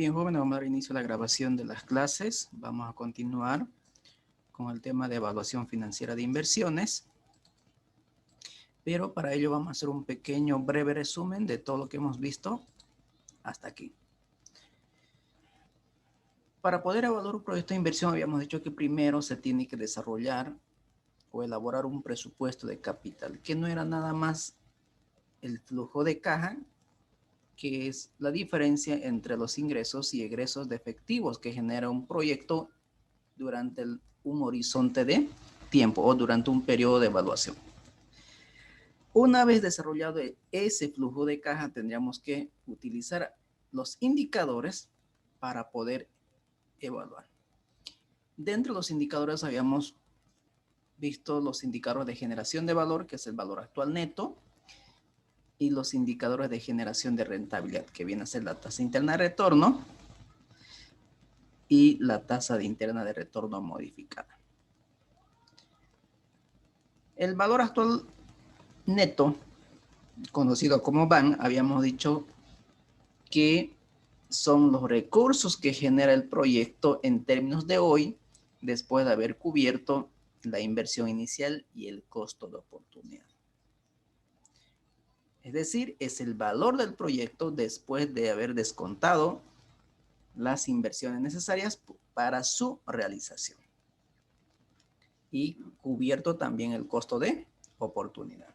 Bien, jóvenes, vamos a dar inicio a la grabación de las clases. Vamos a continuar con el tema de evaluación financiera de inversiones. Pero para ello vamos a hacer un pequeño breve resumen de todo lo que hemos visto hasta aquí. Para poder evaluar un proyecto de inversión, habíamos dicho que primero se tiene que desarrollar o elaborar un presupuesto de capital, que no era nada más el flujo de caja, que es la diferencia entre los ingresos y egresos de efectivos que genera un proyecto durante un horizonte de tiempo o durante un periodo de evaluación. Una vez desarrollado ese flujo de caja, tendríamos que utilizar los indicadores para poder evaluar. Dentro de los indicadores habíamos visto los indicadores de generación de valor, que es el valor actual neto, y los indicadores de generación de rentabilidad, que viene a ser la tasa interna de retorno y la tasa interna de retorno modificada. El valor actual neto, conocido como VAN, habíamos dicho que son los recursos que genera el proyecto en términos de hoy, después de haber cubierto la inversión inicial y el costo de oportunidad. Es decir, es el valor del proyecto después de haber descontado las inversiones necesarias para su realización y cubierto también el costo de oportunidad.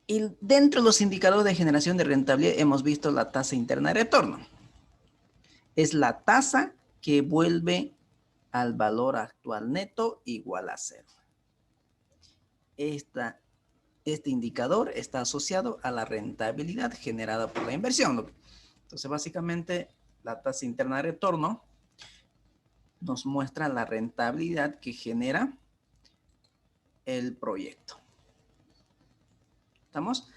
Y dentro de los indicadores de generación de rentabilidad hemos visto la tasa interna de retorno. Es la tasa que vuelve al valor actual neto igual a cero. Este indicador está asociado a la rentabilidad generada por la inversión. Entonces, básicamente, la tasa interna de retorno nos muestra la rentabilidad que genera el proyecto. ¿Estamos?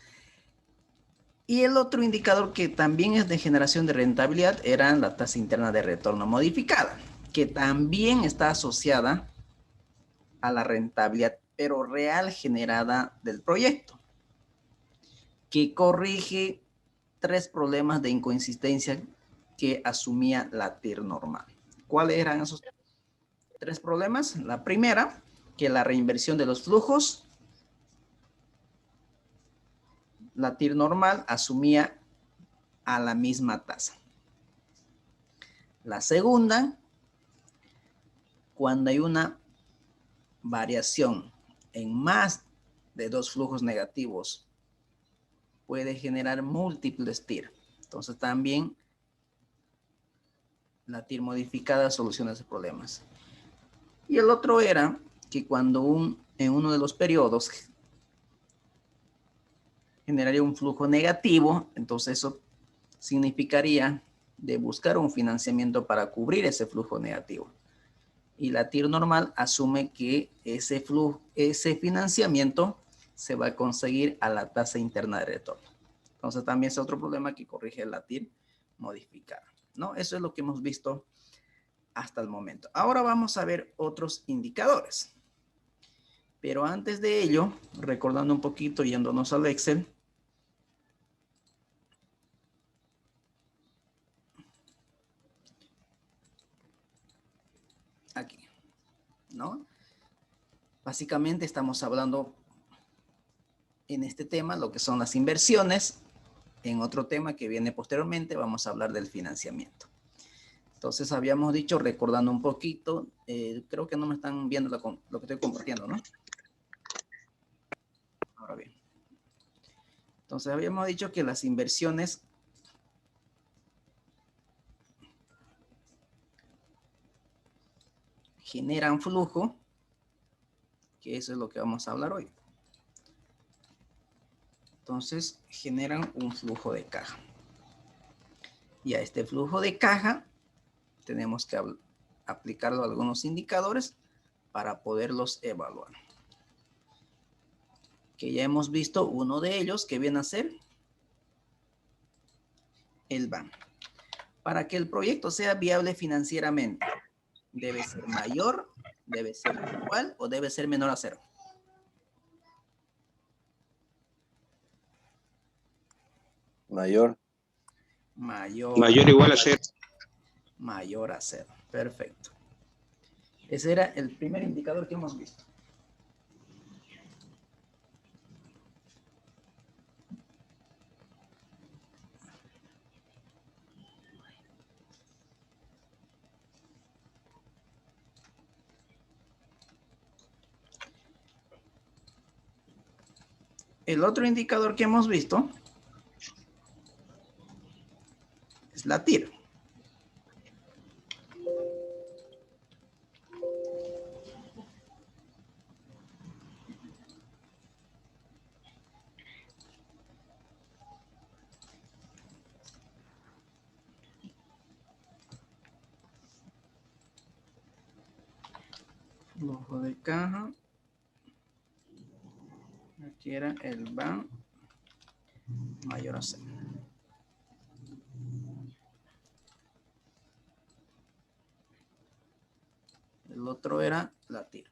Y el otro indicador que también es de generación de rentabilidad era la tasa interna de retorno modificada, que también está asociada a la rentabilidad, pero real generada del proyecto, que corrige 3 problemas de inconsistencia que asumía la TIR normal. ¿Cuáles eran esos 3 problemas? La primera, que la reinversión de los flujos, la TIR normal asumía a la misma tasa. La segunda, cuando hay una variación en más de 2 flujos negativos, puede generar múltiples TIR. Entonces también la TIR modificada soluciona esos problemas. Y el otro era que cuando en uno de los periodos generaría un flujo negativo, entonces eso significaría de buscar un financiamiento para cubrir ese flujo negativo. Y la TIR normal asume que ese financiamiento se va a conseguir a la tasa interna de retorno. Entonces también es otro problema que corrige la TIR modificada, ¿no? Eso es lo que hemos visto hasta el momento. Ahora vamos a ver otros indicadores. Pero antes de ello, recordando un poquito, yéndonos al Excel, aquí, ¿no? Básicamente estamos hablando en este tema lo que son las inversiones. En otro tema que viene posteriormente vamos a hablar del financiamiento. Entonces habíamos dicho, recordando un poquito, creo que no me están viendo lo que estoy compartiendo, ¿no? Ahora bien. Entonces habíamos dicho que las inversiones generan flujo, que eso es lo que vamos a hablar hoy. Entonces generan un flujo de caja. Y a este flujo de caja tenemos que aplicarlo a algunos indicadores para poderlos evaluar. Que ya hemos visto uno de ellos que viene a ser el VAN. Para que el proyecto sea viable financieramente, debe ser mayor, debe ser igual o debe ser menor a cero. Mayor. Mayor igual a 0. Mayor a 0. Perfecto. Ese era el primer indicador que hemos visto. El otro indicador que hemos visto es la TIR. Flujo de caja. Aquí era el BAN mayor a 0. El otro era la TIR.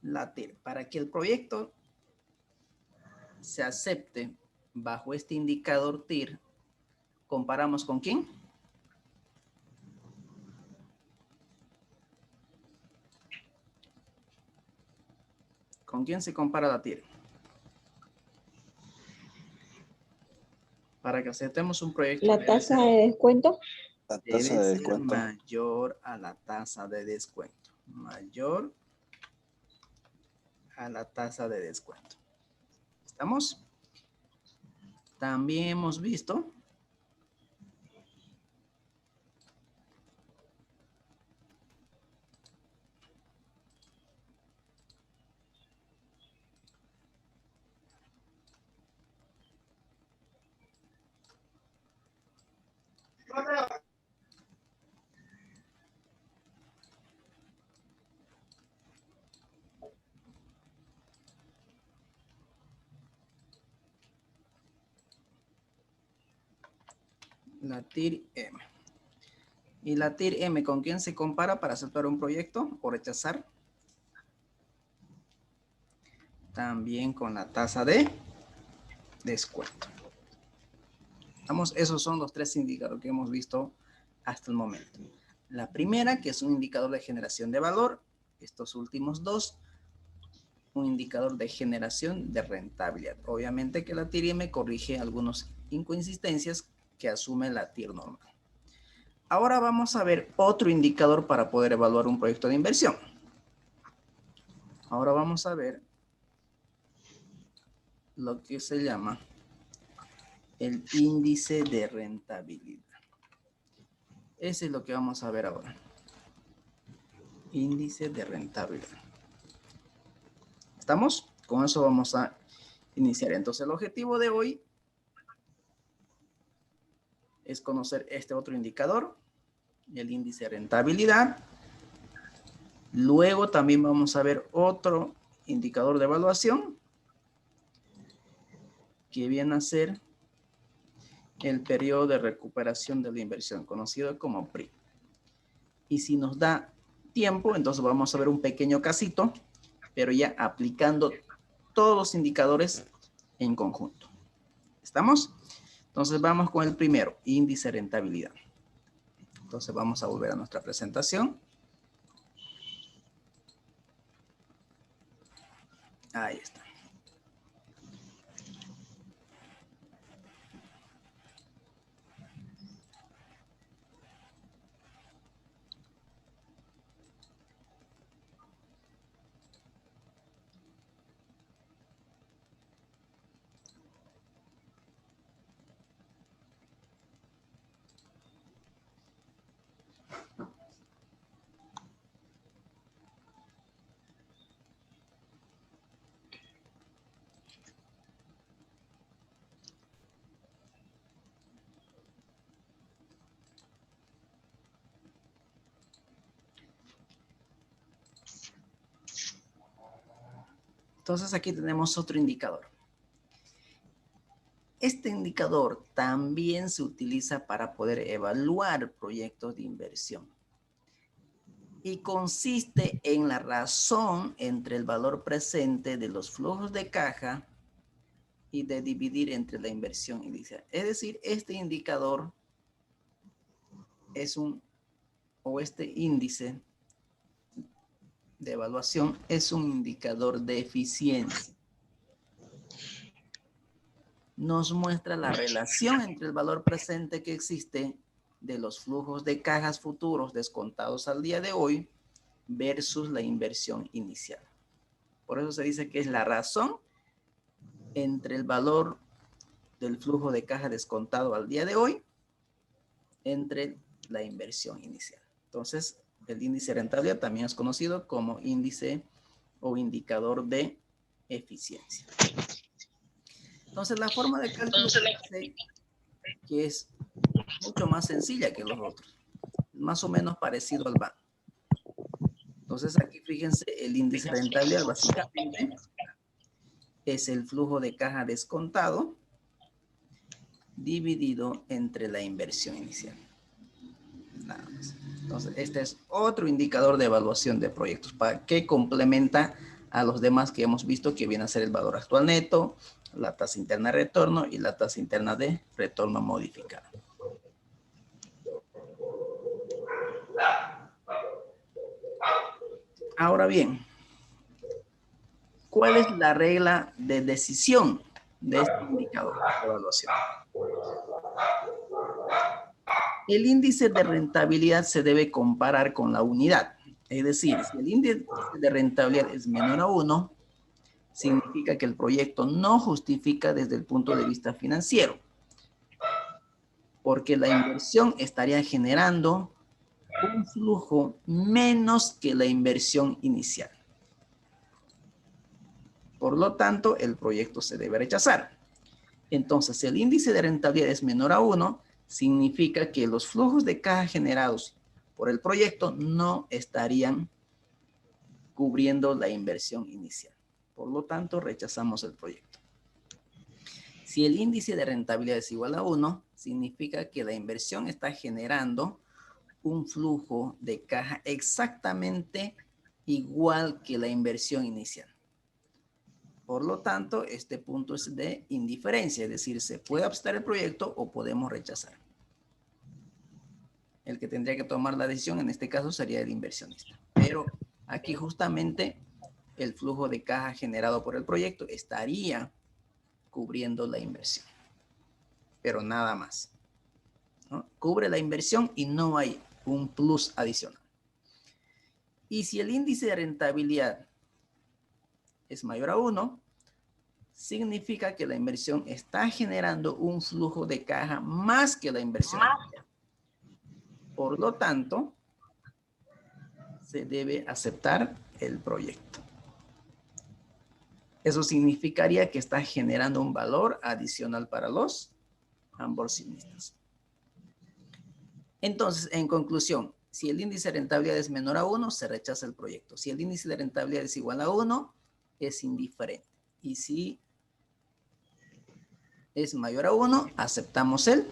La TIR. Para que el proyecto se acepte bajo este indicador TIR, ¿comparamos con quién? ¿Con quién se compara la TIR? Para que aceptemos un proyecto. La tasa de descuento. La Debe tasa de ser descuento. mayor a la tasa de descuento. Mayor a la tasa de descuento. ¿Estamos? También hemos visto la TIR M. ¿Y la TIR M con quién se compara para aceptar un proyecto o rechazar? También con la tasa de descuento. Vamos, esos son los tres indicadores que hemos visto hasta el momento. La primera, que es un indicador de generación de valor. Estos últimos dos, un indicador de generación de rentabilidad. Obviamente que la TIR M corrige algunas inconsistencias que asume la TIR normal. Ahora vamos a ver otro indicador para poder evaluar un proyecto de inversión. Ahora vamos a ver lo que se llama el índice de rentabilidad. Ese es lo que vamos a ver ahora. Índice de rentabilidad. ¿Estamos? Con eso vamos a iniciar. Entonces, el objetivo de hoy es conocer este otro indicador, el índice de rentabilidad. Luego también vamos a ver otro indicador de evaluación que viene a ser el periodo de recuperación de la inversión, conocido como PRI. Y si nos da tiempo, entonces vamos a ver un pequeño casito, pero ya aplicando todos los indicadores en conjunto. ¿Estamos? Entonces vamos con el primero, índice de rentabilidad. Entonces vamos a volver a nuestra presentación. Ahí está. Entonces aquí tenemos otro indicador. Este indicador también se utiliza para poder evaluar proyectos de inversión y consiste en la razón entre el valor presente de los flujos de caja y de dividir entre la inversión inicial. Es decir, este indicador es este índice de evaluación es un indicador de eficiencia. Nos muestra la relación entre el valor presente que existe de los flujos de cajas futuros descontados al día de hoy versus la inversión inicial. Por eso se dice que es la razón entre el valor del flujo de caja descontado al día de hoy entre la inversión inicial. Entonces, el índice de rentabilidad también es conocido como índice o indicador de eficiencia. Entonces, la forma de cálculo que es mucho más sencilla que los otros, más o menos parecido al banco. Entonces, aquí fíjense, el índice de rentabilidad básicamente es el flujo de caja descontado dividido entre la inversión inicial. Nada más. Entonces, este es otro indicador de evaluación de proyectos que complementa a los demás que hemos visto, que viene a ser el valor actual neto, la tasa interna de retorno y la tasa interna de retorno modificada. Ahora bien, ¿cuál es la regla de decisión de este indicador de evaluación? El índice de rentabilidad se debe comparar con la unidad. Es decir, si el índice de rentabilidad es menor a 1, significa que el proyecto no justifica desde el punto de vista financiero, porque la inversión estaría generando un flujo menos que la inversión inicial. Por lo tanto, el proyecto se debe rechazar. Entonces, si el índice de rentabilidad es menor a 1, significa que los flujos de caja generados por el proyecto no estarían cubriendo la inversión inicial. Por lo tanto, rechazamos el proyecto. Si el índice de rentabilidad es igual a 1, significa que la inversión está generando un flujo de caja exactamente igual que la inversión inicial. Por lo tanto, este punto es de indiferencia, es decir, se puede aceptar el proyecto o podemos rechazar. El que tendría que tomar la decisión en este caso sería el inversionista. Pero aquí justamente el flujo de caja generado por el proyecto estaría cubriendo la inversión. Pero nada más, ¿no? Cubre la inversión y no hay un plus adicional. Y si el índice de rentabilidad es mayor a 1, significa que la inversión está generando un flujo de caja más que la inversión. Por lo tanto, se debe aceptar el proyecto. Eso significaría que está generando un valor adicional para los inversionistas. Entonces, en conclusión, si el índice de rentabilidad es menor a 1, se rechaza el proyecto. Si el índice de rentabilidad es igual a 1, es indiferente. Y si es mayor a 1, aceptamos el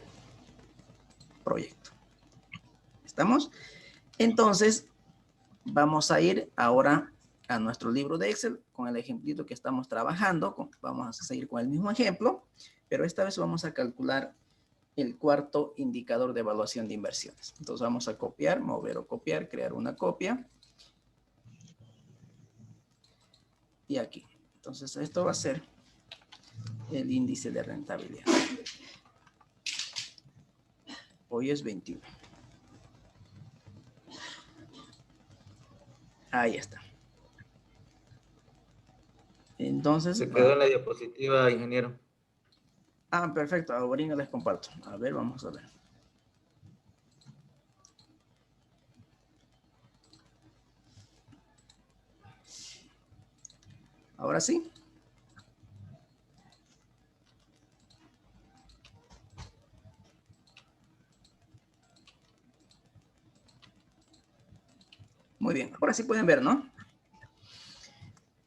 proyecto. ¿Estamos? Entonces, vamos a ir ahora a nuestro libro de Excel con el ejemplito que estamos trabajando. Vamos a seguir con el mismo ejemplo, pero esta vez vamos a calcular el cuarto indicador de evaluación de inversiones. Entonces vamos a copiar, mover o copiar, crear una copia. Y aquí. Entonces esto va a ser el índice de rentabilidad. Hoy es 21. Ahí está. Entonces... Se quedó en la diapositiva, ingeniero. Ah, perfecto. Ahora les comparto. A ver, vamos a ver. Ahora sí. Muy bien. Ahora sí pueden ver, ¿no?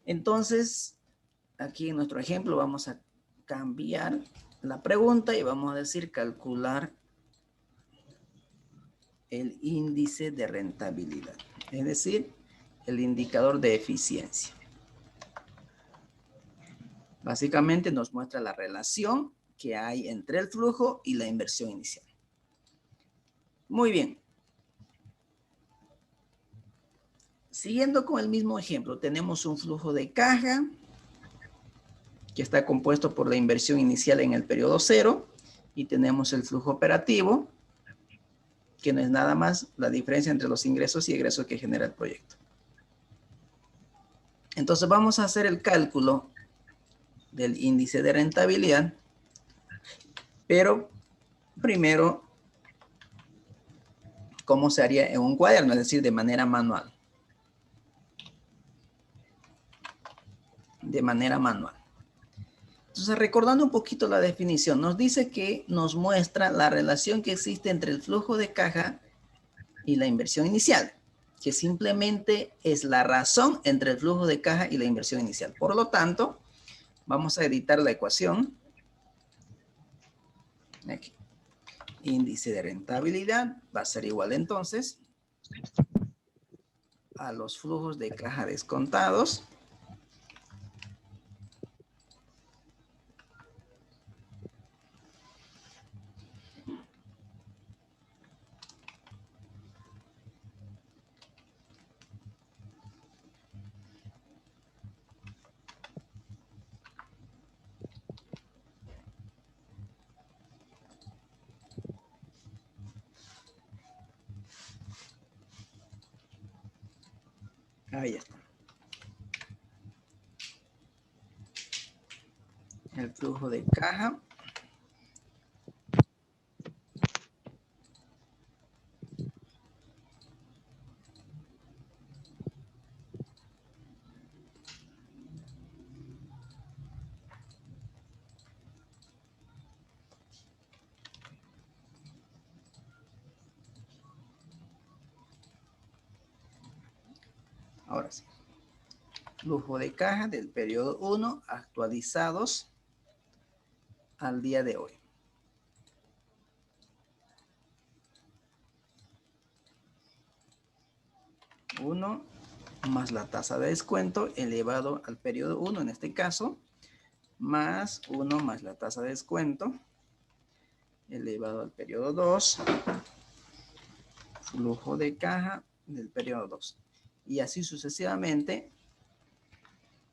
Entonces, aquí en nuestro ejemplo vamos a cambiar la pregunta y vamos a decir calcular el índice de rentabilidad, es decir, el indicador de eficiencia. Básicamente nos muestra la relación que hay entre el flujo y la inversión inicial. Muy bien. Siguiendo con el mismo ejemplo, tenemos un flujo de caja que está compuesto por la inversión inicial en el periodo 0 y tenemos el flujo operativo, que no es nada más la diferencia entre los ingresos y egresos que genera el proyecto. Entonces vamos a hacer el cálculo del índice de rentabilidad, pero primero, ¿cómo se haría en un cuaderno? Es decir, de manera manual. De manera manual. Entonces, recordando un poquito la definición, nos dice que nos muestra la relación que existe entre el flujo de caja y la inversión inicial, que simplemente es la razón entre el flujo de caja y la inversión inicial. Por lo tanto, vamos a editar la ecuación. Aquí. Índice de rentabilidad va a ser igual entonces a los flujos de caja descontados ahí está. El flujo de caja ahora sí. Flujo de caja del periodo 1 actualizados al día de hoy. 1 más la tasa de descuento elevado al periodo 1 en este caso, más 1 más la tasa de descuento elevado al periodo 2, flujo de caja del periodo 2. Y así sucesivamente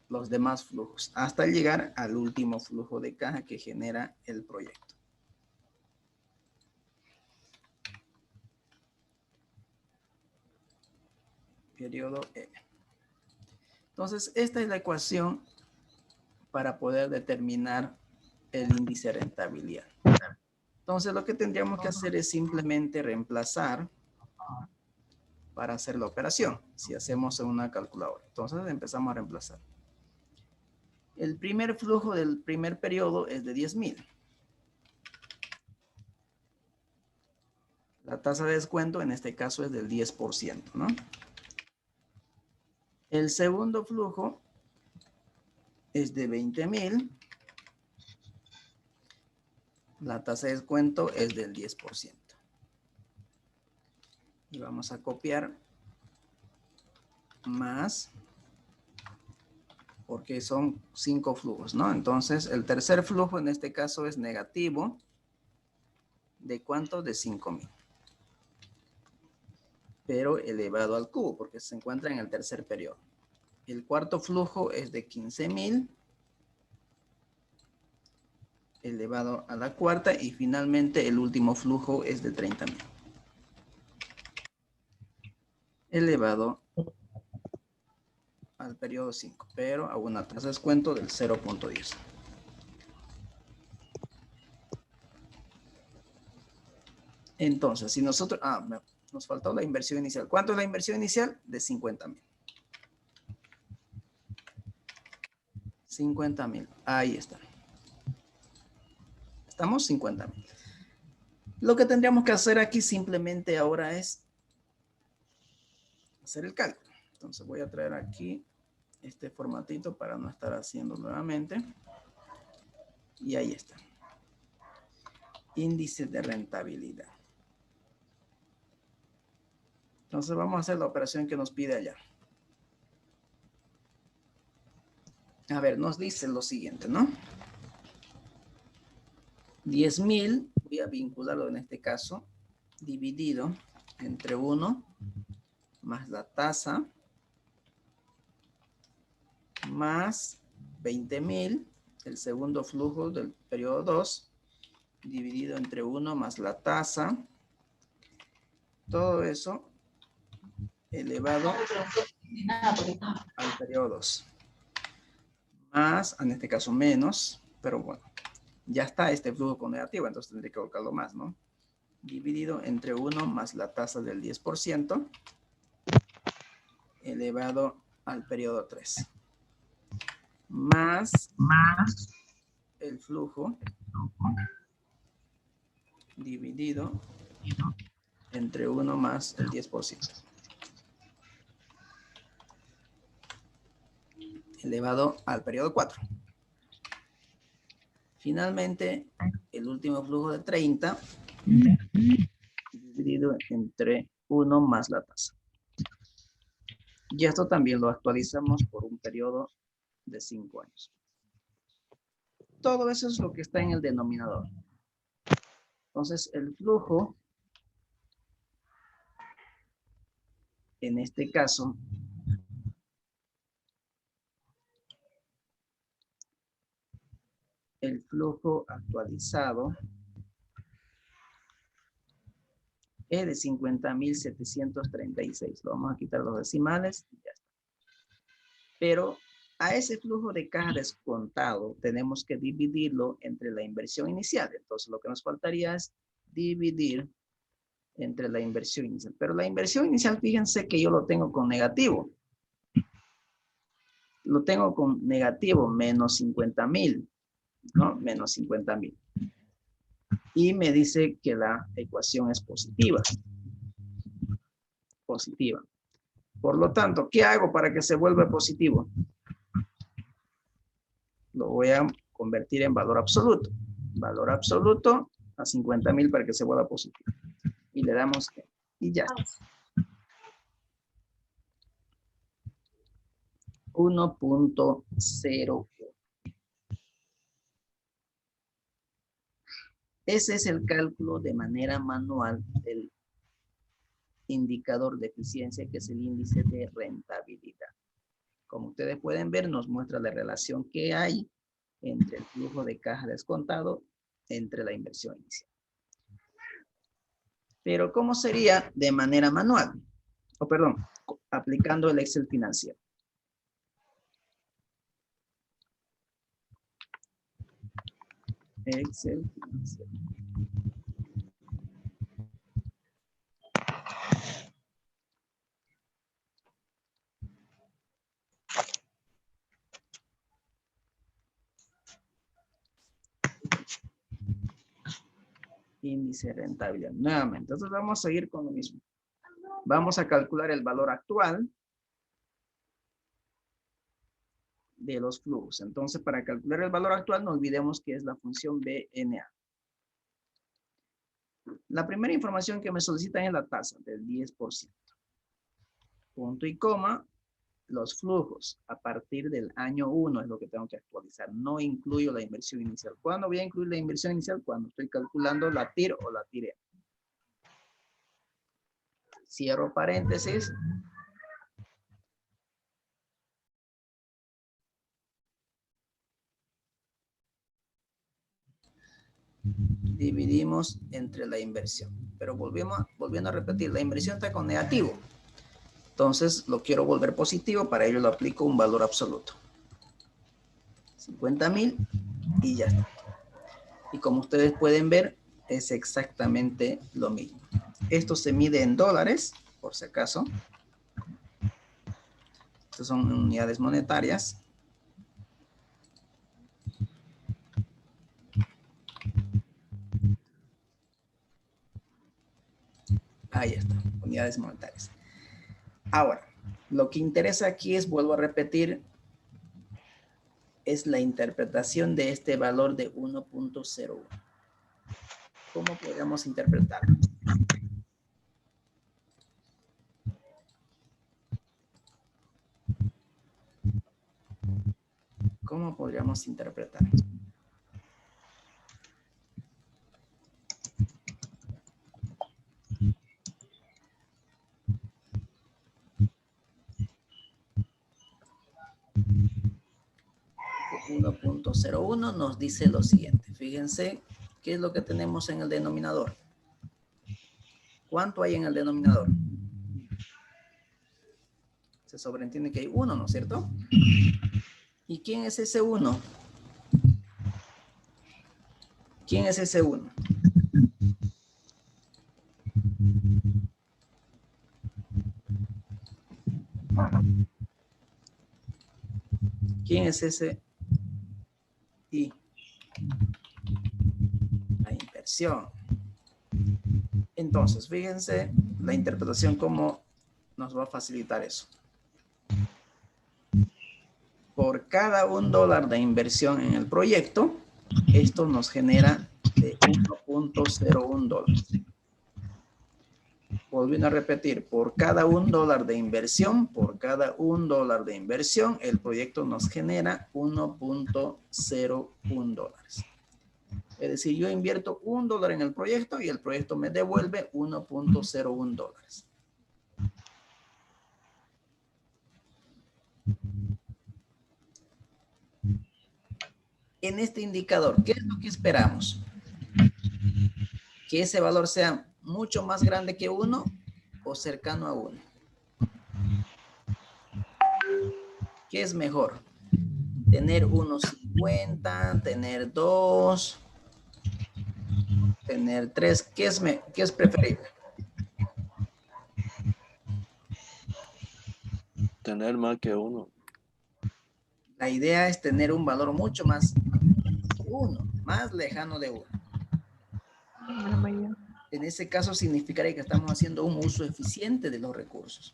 los demás flujos, hasta llegar al último flujo de caja que genera el proyecto. Periodo E. Entonces, esta es la ecuación para poder determinar el índice de rentabilidad. Entonces, lo que tendríamos que hacer es simplemente reemplazar para hacer la operación, si hacemos en una calculadora. Entonces, empezamos a reemplazar. El primer flujo del primer periodo es de 10,000. La tasa de descuento en este caso es del 10%, ¿no? El segundo flujo es de 20,000. La tasa de descuento es del 10%. Y vamos a copiar más, porque son 5 flujos, ¿no? Entonces, el tercer flujo en este caso es negativo. ¿De cuánto? De 5,000. Pero elevado al cubo, porque se encuentra en el tercer periodo. El cuarto flujo es de 15,000. Elevado a la cuarta. Y finalmente el último flujo es de 30,000. Elevado al periodo 5, pero a una tasa de descuento del 0.10. Entonces, si nosotros... nos faltó la inversión inicial. ¿Cuánto es la inversión inicial? De 50,000. 50,000. Ahí está. Estamos 50,000. Lo que tendríamos que hacer aquí simplemente ahora es hacer el cálculo. Entonces voy a traer aquí este formatito para no estar haciendo nuevamente. Y ahí está. Índice de rentabilidad. Entonces vamos a hacer la operación que nos pide allá. A ver, nos dice lo siguiente, ¿no? 10.000, voy a vincularlo en este caso, dividido entre 1 más la tasa más 20.000, el segundo flujo del periodo 2, dividido entre 1 más la tasa, todo eso elevado al periodo 2, más, en este caso menos, pero bueno, ya está este flujo con negativo, entonces tendré que colocarlo más, ¿no? Dividido entre 1 más la tasa del 10%, elevado al periodo 3, más el flujo dividido entre 1 más el 10%, elevado al periodo 4. Finalmente, el último flujo de 30, dividido entre 1 más la tasa. Y esto también lo actualizamos por un periodo de 5 años. Todo eso es lo que está en el denominador. Entonces, el flujo, en este caso, el flujo actualizado es de 50.736. Lo vamos a quitar los decimales y ya está. Pero a ese flujo de caja descontado tenemos que dividirlo entre la inversión inicial. Entonces lo que nos faltaría es dividir entre la inversión inicial. Pero la inversión inicial, fíjense que yo lo tengo con negativo. Lo tengo con negativo, menos 50.000, ¿no? Menos 50.000. Y me dice que la ecuación es positiva. Positiva. Por lo tanto, ¿qué hago para que se vuelva positivo? Lo voy a convertir en valor absoluto. Valor absoluto a 50.000 para que se vuelva positivo. Y le damos que, y ya está. 1.01. Ese es el cálculo de manera manual del indicador de eficiencia, que es el índice de rentabilidad. Como ustedes pueden ver, nos muestra la relación que hay entre el flujo de caja descontado entre la inversión inicial. Pero ¿cómo sería de manera manual? O perdón, aplicando el Excel financiero. Excel financiero. Índice de rentabilidad. Nuevamente, entonces vamos a seguir con lo mismo. Vamos a calcular el valor actual de los flujos. Entonces, para calcular el valor actual, no olvidemos que es la función BNA. La primera información que me solicitan es la tasa del 10%. Punto y coma, los flujos a partir del año 1 es lo que tengo que actualizar. No incluyo la inversión inicial. ¿Cuándo voy a incluir la inversión inicial? Cuando estoy calculando la TIR o la TIRE. Cierro paréntesis. Dividimos entre la inversión. Pero volviendo a repetir, la inversión está con negativo. Entonces lo quiero volver positivo, para ello lo aplico un valor absoluto. 50.000 y ya está. Y como ustedes pueden ver, es exactamente lo mismo. Esto se mide en dólares, por si acaso. Estas son unidades monetarias. Ahí está, unidades monetarias. Ahora, lo que interesa aquí es, vuelvo a repetir, es la interpretación de este valor de 1.01. ¿Cómo podríamos interpretarlo? ¿Cómo podríamos interpretar? .01 nos dice lo siguiente. Fíjense qué es lo que tenemos en el denominador. ¿Cuánto hay en el denominador? Se sobreentiende que hay 1, ¿no es cierto? ¿Y quién es ese 1? ¿Quién es ese 1? ¿Quién es ese I? La inversión. Entonces, fíjense la interpretación cómo nos va a facilitar eso. Por cada $1 de inversión en el proyecto, esto nos genera de 1.01 dólares. Volviendo a repetir, por cada $1 de inversión, el proyecto nos genera 1.01 dólares. Es decir, yo invierto $1 en el proyecto y el proyecto me devuelve 1.01 dólares. En este indicador, ¿qué es lo que esperamos? Que ese valor sea mucho más grande que 1 o cercano a 1. ¿Qué es mejor? Tener 1.50, tener 2, tener 3. ¿Qué es preferible? Tener más que 1. La idea es tener un valor mucho más que 1, más lejano de 1. En ese caso significaría que estamos haciendo un uso eficiente de los recursos.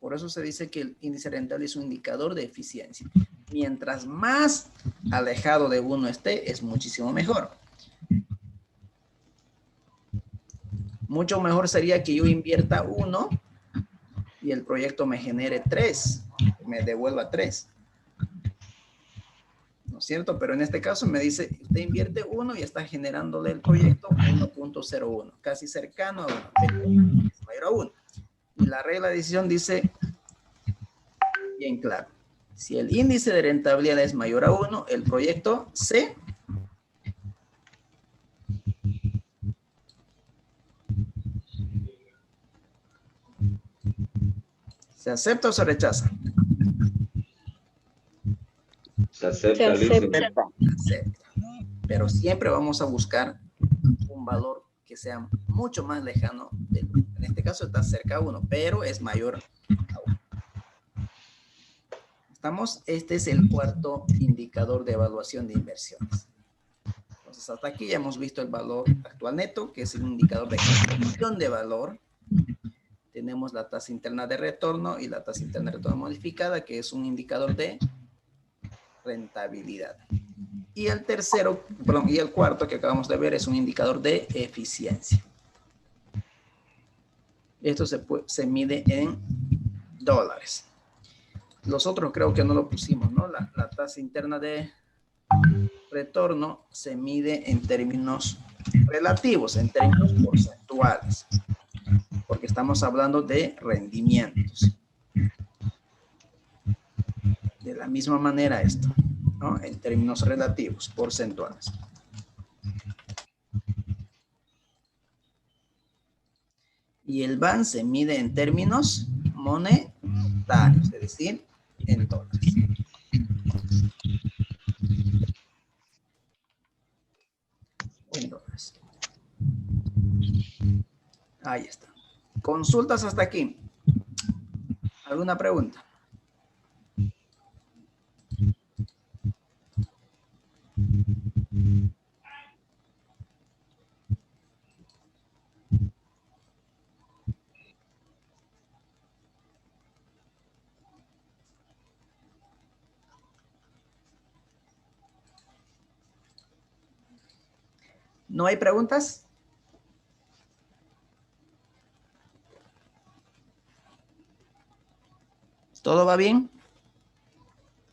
Por eso se dice que el índice rentable es un indicador de eficiencia. Mientras más alejado de 1 esté, es muchísimo mejor. Mucho mejor sería que yo invierta 1 y el proyecto me genere 3, me devuelva 3. ¿No es cierto? Pero en este caso me dice, usted invierte 1 y está generándole el proyecto 1.01, casi cercano a 1, pero es mayor a 1. Y la regla de decisión dice bien claro, si el índice de rentabilidad es mayor a 1, el proyecto ¿se acepta o se rechaza? Se acepta, Luis. Acepta. Pero siempre vamos a buscar un valor que sea mucho más lejano del 1. En este caso está cerca a 1, pero es mayor a 1. ¿Estamos? Este es el cuarto indicador de evaluación de inversiones. Entonces, hasta aquí ya hemos visto el valor actual neto, que es el indicador de captación de valor. Tenemos la tasa interna de retorno y la tasa interna de retorno modificada, que es un indicador de rentabilidad. Y el cuarto que acabamos de ver es un indicador de eficiencia. Esto se mide en dólares. Los otros creo que no lo pusimos, ¿no? La tasa interna de retorno se mide en términos relativos, en términos porcentuales, porque estamos hablando de rendimientos. De la misma manera esto, ¿no? En términos relativos, porcentuales. Y el BAN se mide en términos monetarios, es decir, en dólares. En dólares. Ahí está. Consultas hasta aquí. ¿Alguna pregunta? ¿No hay preguntas? ¿Todo va bien?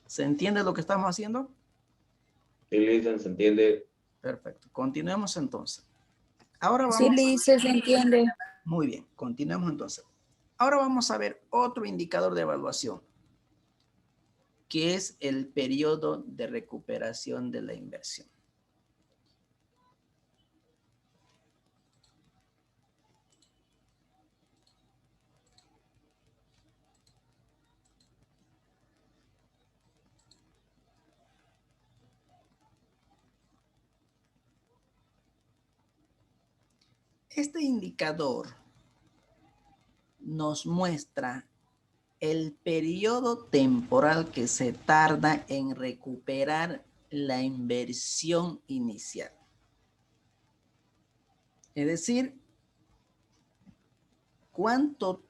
¿Se entiende lo que estamos haciendo? Sí, Lisa, se entiende. Perfecto. Continuemos entonces. Ahora Sí, vamos. Lice, se entiende. Muy bien, continuemos entonces. Ahora vamos a ver otro indicador de evaluación, que es el periodo de recuperación de la inversión. Este indicador nos muestra el periodo temporal que se tarda en recuperar la inversión inicial. Es decir, ¿cuántos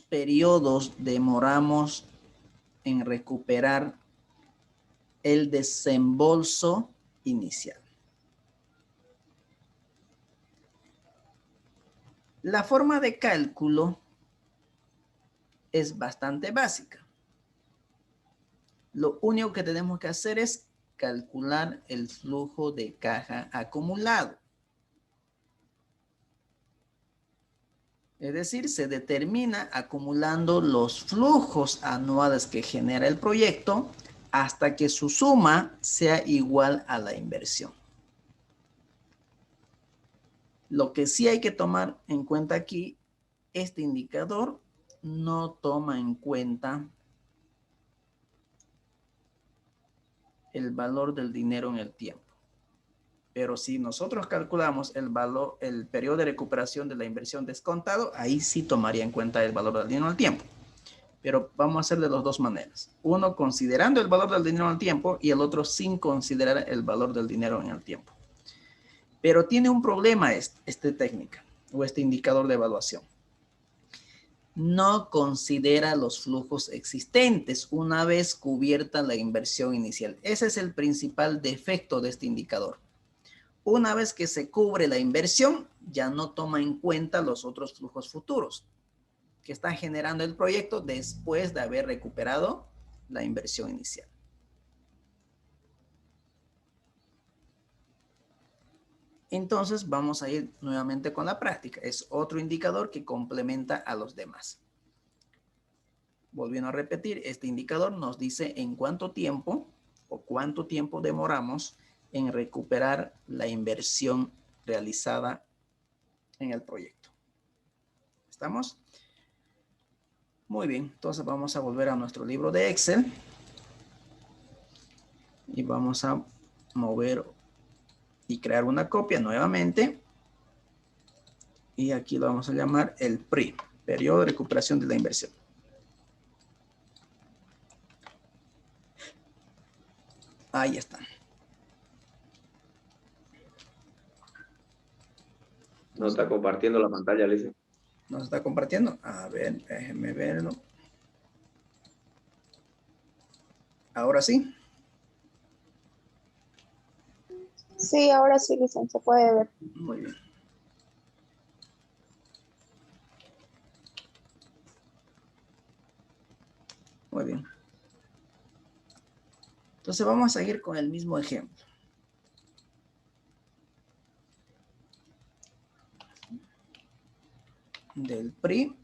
periodos demoramos en recuperar el desembolso inicial? La forma de cálculo es bastante básica. Lo único que tenemos que hacer es calcular el flujo de caja acumulado. Es decir, se determina acumulando los flujos anuales que genera el proyecto hasta que su suma sea igual a la inversión. Lo que sí hay que tomar en cuenta aquí, este indicador no toma en cuenta el valor del dinero en el tiempo. Pero si nosotros calculamos el valor, el periodo de recuperación de la inversión descontado, ahí sí tomaría en cuenta el valor del dinero al tiempo. Pero vamos a hacer de las dos maneras. Uno considerando el valor del dinero al tiempo y el otro sin considerar el valor del dinero en el tiempo. Pero tiene un problema esta técnica o este indicador de evaluación. No considera los flujos existentes una vez cubierta la inversión inicial. Ese es el principal defecto de este indicador. Una vez que se cubre la inversión, ya no toma en cuenta los otros flujos futuros que está generando el proyecto después de haber recuperado la inversión inicial. Entonces vamos a ir nuevamente con la práctica. Es otro indicador que complementa a los demás. Volviendo a repetir, este indicador nos dice en cuánto tiempo o cuánto tiempo demoramos en recuperar la inversión realizada en el proyecto. ¿Estamos? Muy bien, entonces vamos a volver a nuestro libro de Excel y vamos a mover y crear una copia nuevamente. Y aquí lo vamos a llamar el PRI, periodo de recuperación de la inversión. Ahí está. No está compartiendo la pantalla, Lisa. ¿Nos está compartiendo? A ver, déjenme verlo. Ahora sí. Sí, ahora sí, Lice, se puede ver. Muy bien. Muy bien. Entonces vamos a seguir con el mismo ejemplo. Del PRI.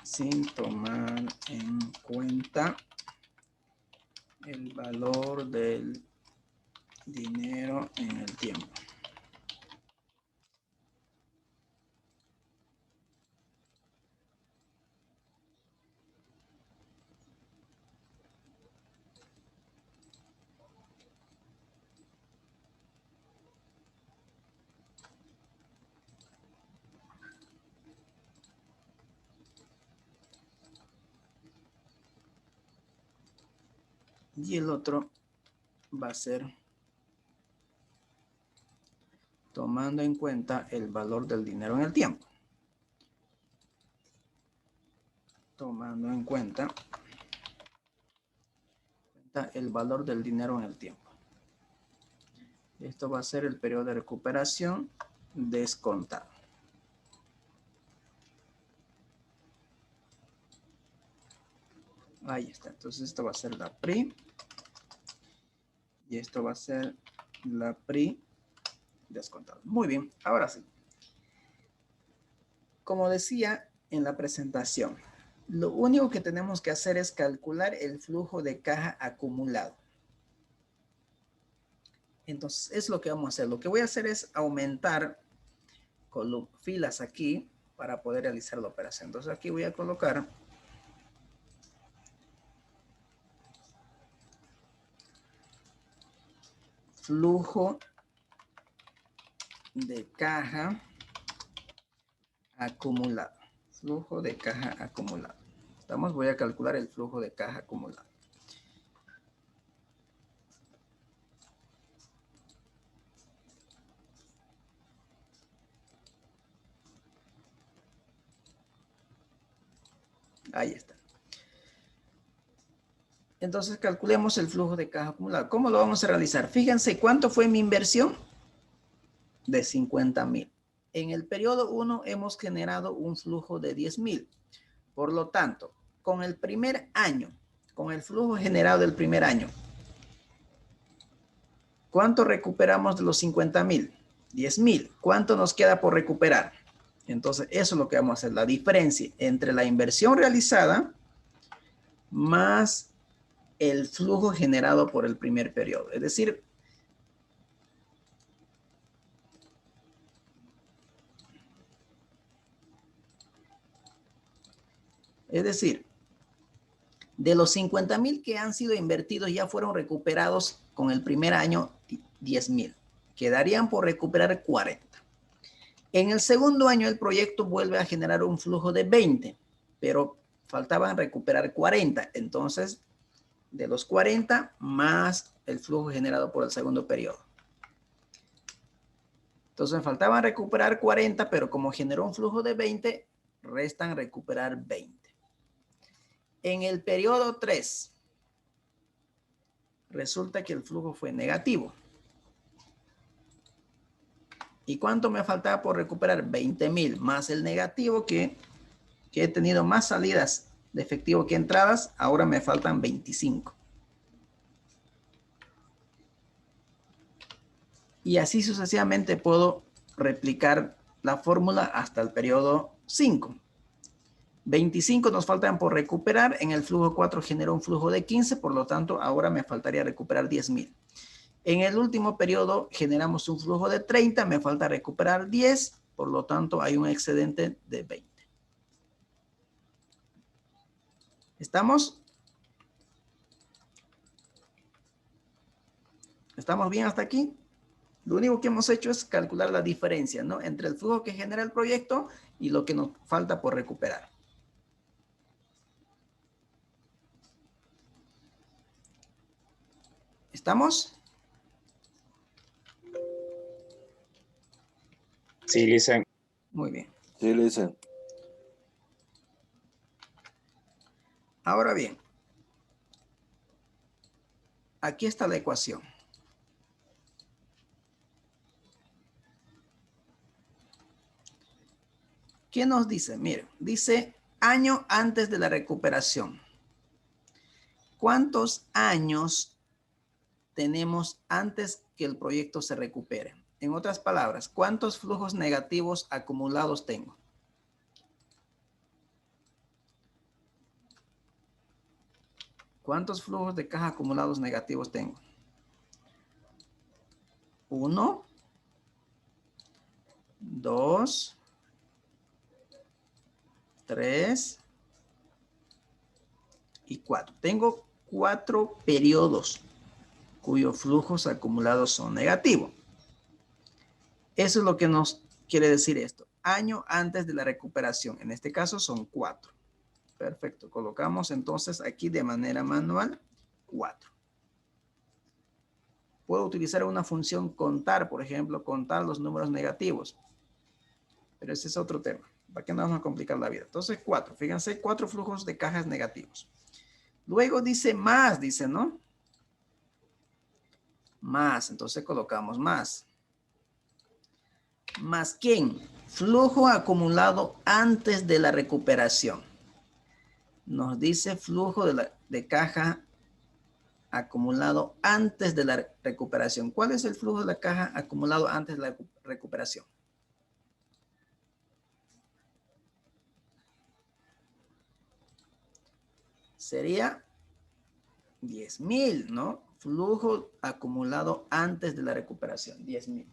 Sin tomar en cuenta el valor del dinero en el tiempo. Y el otro va a ser tomando en cuenta el valor del dinero en el tiempo. Tomando en cuenta el valor del dinero en el tiempo. Esto va a ser el periodo de recuperación descontado. Ahí está. Entonces esto va a ser la PRI. Y esto va a ser la PRI descontado. Muy bien. Ahora sí. Como decía en la presentación, lo único que tenemos que hacer es calcular el flujo de caja acumulado. Entonces, es lo que vamos a hacer. Lo que voy a hacer es aumentar filas aquí para poder realizar la operación. Entonces, aquí voy a colocar flujo de caja acumulado. Flujo de caja acumulado. Estamos, voy a calcular el flujo de caja acumulado. Ahí está. Entonces calculemos el flujo de caja acumulado. ¿Cómo lo vamos a realizar? Fíjense cuánto fue mi inversión de 50,000. En el periodo 1 hemos generado un flujo de 10,000. Por lo tanto, con el primer año, con el flujo generado del primer año, ¿cuánto recuperamos de los 50,000? 10,000. ¿Cuánto nos queda por recuperar? Entonces, eso es lo que vamos a hacer, la diferencia entre la inversión realizada más el flujo generado por el primer periodo. Es decir, de los 50,000 que han sido invertidos ya fueron recuperados con el primer año 10,000. Quedarían por recuperar 40. En el segundo año el proyecto vuelve a generar un flujo de 20, pero faltaban recuperar 40. Entonces, de los 40 más el flujo generado por el segundo periodo. Entonces, me faltaban recuperar 40, pero como generó un flujo de 20, restan recuperar 20. En el periodo 3, resulta que el flujo fue negativo. ¿Y cuánto me faltaba por recuperar? 20,000 más el negativo que he tenido más salidas de efectivo que entradas. Ahora me faltan 25. Y así sucesivamente puedo replicar la fórmula hasta el periodo 5. 25 nos faltan por recuperar. En el flujo 4 generó un flujo de 15. Por lo tanto, ahora me faltaría recuperar 10,000. En el último periodo generamos un flujo de 30. Me falta recuperar 10. Por lo tanto, hay un excedente de 20. ¿Estamos? ¿Estamos bien hasta aquí? Lo único que hemos hecho es calcular la diferencia, ¿no? Entre el flujo que genera el proyecto y lo que nos falta por recuperar. ¿Estamos? Sí, Lisa. Muy bien. Sí, listen. Ahora bien, aquí está la ecuación. ¿Qué nos dice? Miren, dice año antes de la recuperación. ¿Cuántos años tenemos antes que el proyecto se recupere? En otras palabras, ¿cuántos flujos negativos acumulados tengo? ¿Cuántos flujos de caja acumulados negativos tengo? 1, 2, 3 y 4. Tengo 4 periodos cuyos flujos acumulados son negativos. Eso es lo que nos quiere decir esto. Año antes de la recuperación. En este caso son 4. Perfecto. Colocamos entonces aquí de manera manual 4. Puedo utilizar una función contar, por ejemplo, contar los números negativos. Pero ese es otro tema. ¿Para qué nos vamos a complicar la vida? Entonces 4. Fíjense, 4 flujos de cajas negativos. Luego dice más, dice, ¿no? Más. Entonces colocamos más. ¿Más quién? Flujo acumulado antes de la recuperación. Nos dice flujo de caja acumulado antes de la recuperación. ¿Cuál es el flujo de la caja acumulado antes de la recuperación? Sería 10,000, ¿no? Flujo acumulado antes de la recuperación, 10,000.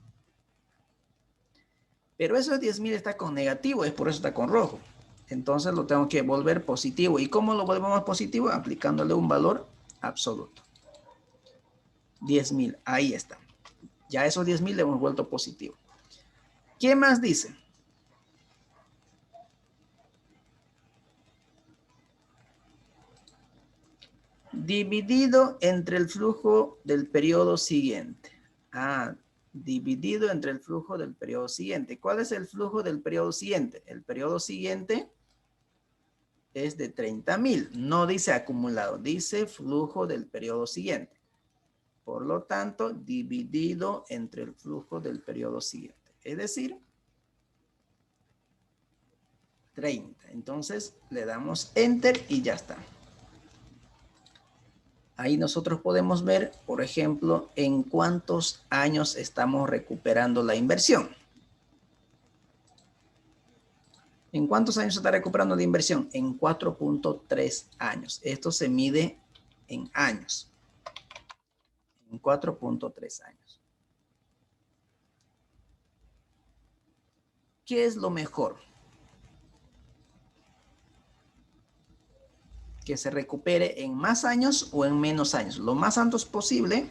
Pero esos 10,000 está con negativo, es por eso está con rojo. Entonces lo tengo que volver positivo. ¿Y cómo lo volvemos positivo? Aplicándole un valor absoluto. 10,000, ahí está. Ya esos 10,000 le hemos vuelto positivo. ¿Qué más dice? Dividido entre el flujo del periodo siguiente. Dividido entre el flujo del periodo siguiente. ¿Cuál es el flujo del periodo siguiente? El periodo siguiente es de 30,000. No dice acumulado, dice flujo del periodo siguiente. Por lo tanto, dividido entre el flujo del periodo siguiente. Es decir, 30. Entonces, le damos Enter y ya está. Ahí nosotros podemos ver, por ejemplo, en cuántos años estamos recuperando la inversión. ¿En cuántos años se está recuperando la inversión? En 4.3 años. Esto se mide en años. En 4.3 años. ¿Qué es lo mejor? Que se recupere en más años o en menos años. Lo más antes posible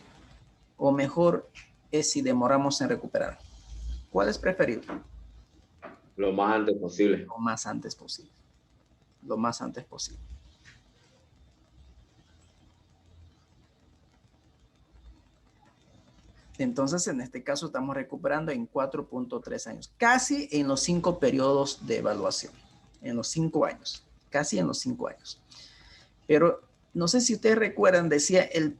o mejor es si demoramos en recuperar. ¿Cuál es preferible? Lo más antes posible. Lo más antes posible. Lo más antes posible. Entonces, en este caso, estamos recuperando en 4.3 años. Casi en los 5 periodos de evaluación. En los 5 años. Casi en los 5 años. Pero no sé si ustedes recuerdan, decía, el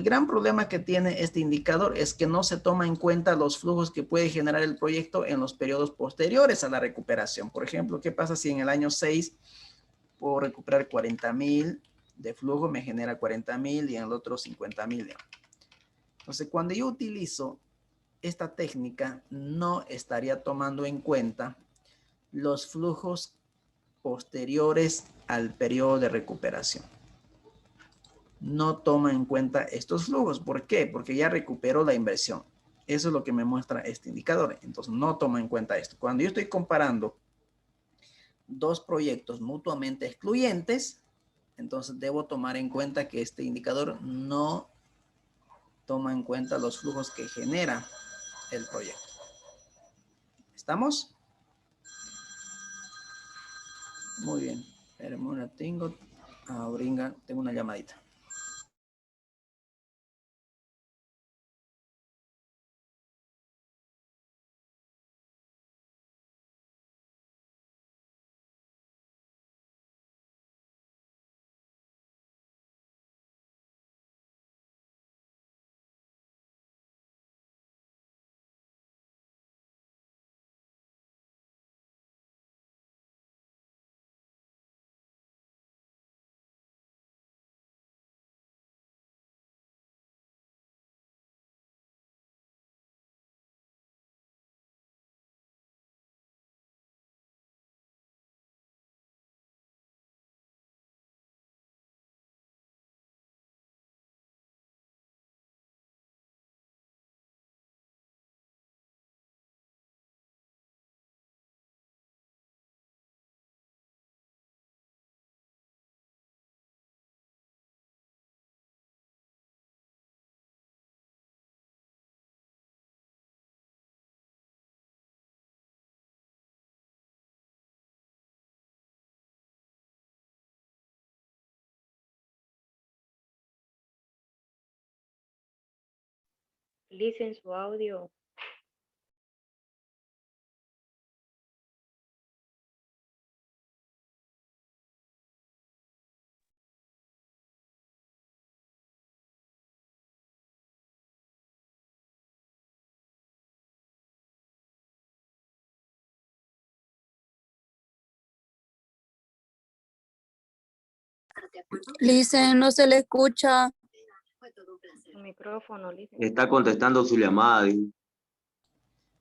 gran problema que tiene este indicador es que no se toma en cuenta los flujos que puede generar el proyecto en los periodos posteriores a la recuperación. Por ejemplo, ¿qué pasa si en el año 6 puedo recuperar 40,000 de flujo, me genera 40,000 y en el otro 50,000? Entonces, cuando yo utilizo esta técnica, no estaría tomando en cuenta los flujos posteriores al periodo de recuperación. No toma en cuenta estos flujos. ¿Por qué? Porque ya recuperó la inversión. Eso es lo que me muestra este indicador. Entonces, no toma en cuenta esto. Cuando yo estoy comparando dos proyectos mutuamente excluyentes, entonces debo tomar en cuenta que este indicador no toma en cuenta los flujos que genera el proyecto. ¿Estamos? Muy bien. Espérenme, tengo una llamadita. Listen su audio. Listen, no se le escucha. Su micrófono, Licen. Está contestando su llamada. Dijo.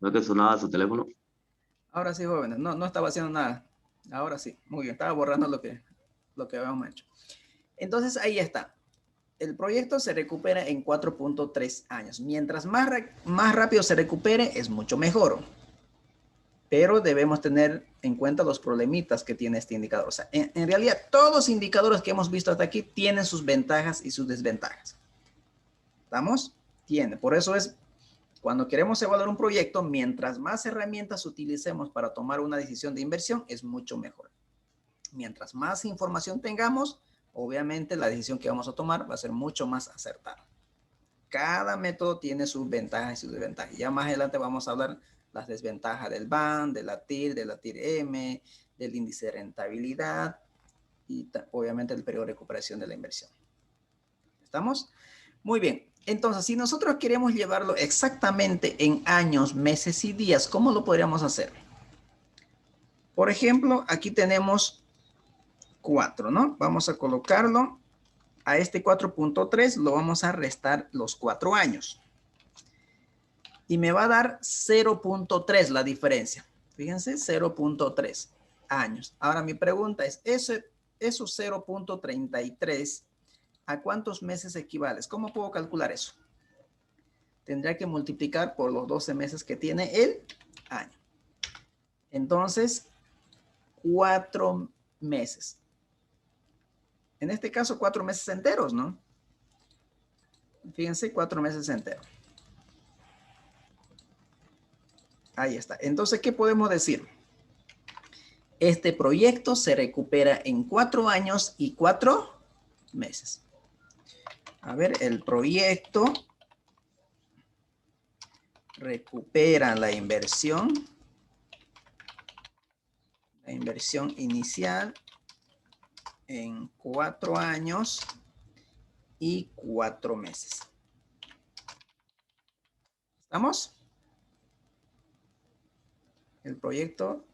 ¿No es que sonaba su teléfono? Ahora sí, jóvenes. No estaba haciendo nada. Ahora sí. Muy bien. Estaba borrando lo que habíamos hecho. Entonces, ahí está. El proyecto se recupera en 4.3 años. Mientras más rápido se recupere, es mucho mejor. Pero debemos tener en cuenta los problemitas que tiene este indicador. O sea, en realidad, todos los indicadores que hemos visto hasta aquí tienen sus ventajas y sus desventajas. ¿Estamos? Tiene. Por eso es, cuando queremos evaluar un proyecto, mientras más herramientas utilicemos para tomar una decisión de inversión, es mucho mejor. Mientras más información tengamos, obviamente la decisión que vamos a tomar va a ser mucho más acertada. Cada método tiene sus ventajas y sus desventajas. Ya más adelante vamos a hablar las desventajas del BAN, de la TIR-M, del índice de rentabilidad y obviamente el periodo de recuperación de la inversión. ¿Estamos? Muy bien. Entonces, si nosotros queremos llevarlo exactamente en años, meses y días, ¿cómo lo podríamos hacer? Por ejemplo, aquí tenemos 4, ¿no? Vamos a colocarlo. A este 4.3 lo vamos a restar los 4 años. Y me va a dar 0.3 la diferencia. Fíjense, 0.3 años. Ahora mi pregunta es, esos 0.33, ¿a cuántos meses equivale? ¿Cómo puedo calcular eso? Tendría que multiplicar por los 12 meses que tiene el año. Entonces, 4 meses. En este caso, 4 meses enteros, ¿no? Fíjense, 4 meses enteros. Ahí está. Entonces, ¿qué podemos decir? Este proyecto se recupera en 4 años y 4 meses. A ver, el proyecto recupera la inversión inicial en 4 años y 4 meses. ¿Estamos? El proyecto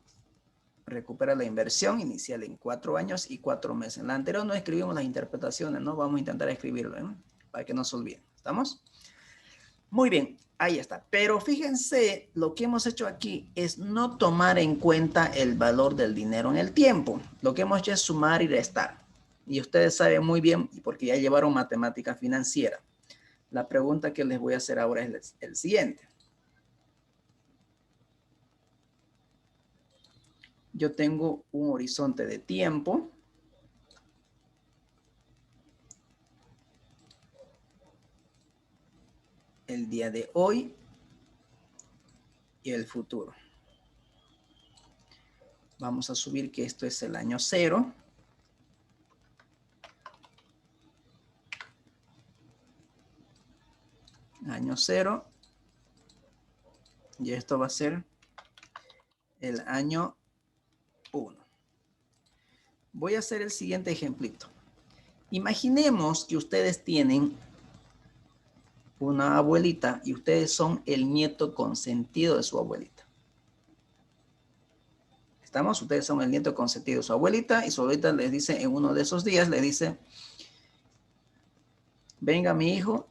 recupera la inversión inicial en 4 años y 4 meses. En la anterior no escribimos las interpretaciones, ¿no? Vamos a intentar escribirlo, ¿eh? Para que no se olviden. ¿Estamos? Muy bien, ahí está. Pero fíjense, lo que hemos hecho aquí es no tomar en cuenta el valor del dinero en el tiempo. Lo que hemos hecho es sumar y restar. Y ustedes saben muy bien, porque ya llevaron matemática financiera. La pregunta que les voy a hacer ahora es el siguiente. Yo tengo un horizonte de tiempo. El día de hoy y el futuro. Vamos a subir que esto es el año 0. Año 0. Y esto va a ser el año 1. Voy a hacer el siguiente ejemplito. Imaginemos que ustedes tienen una abuelita y ustedes son el nieto consentido de su abuelita. ¿Estamos? Ustedes son el nieto consentido de su abuelita y su abuelita les dice en uno de esos días, le dice, venga mi hijo,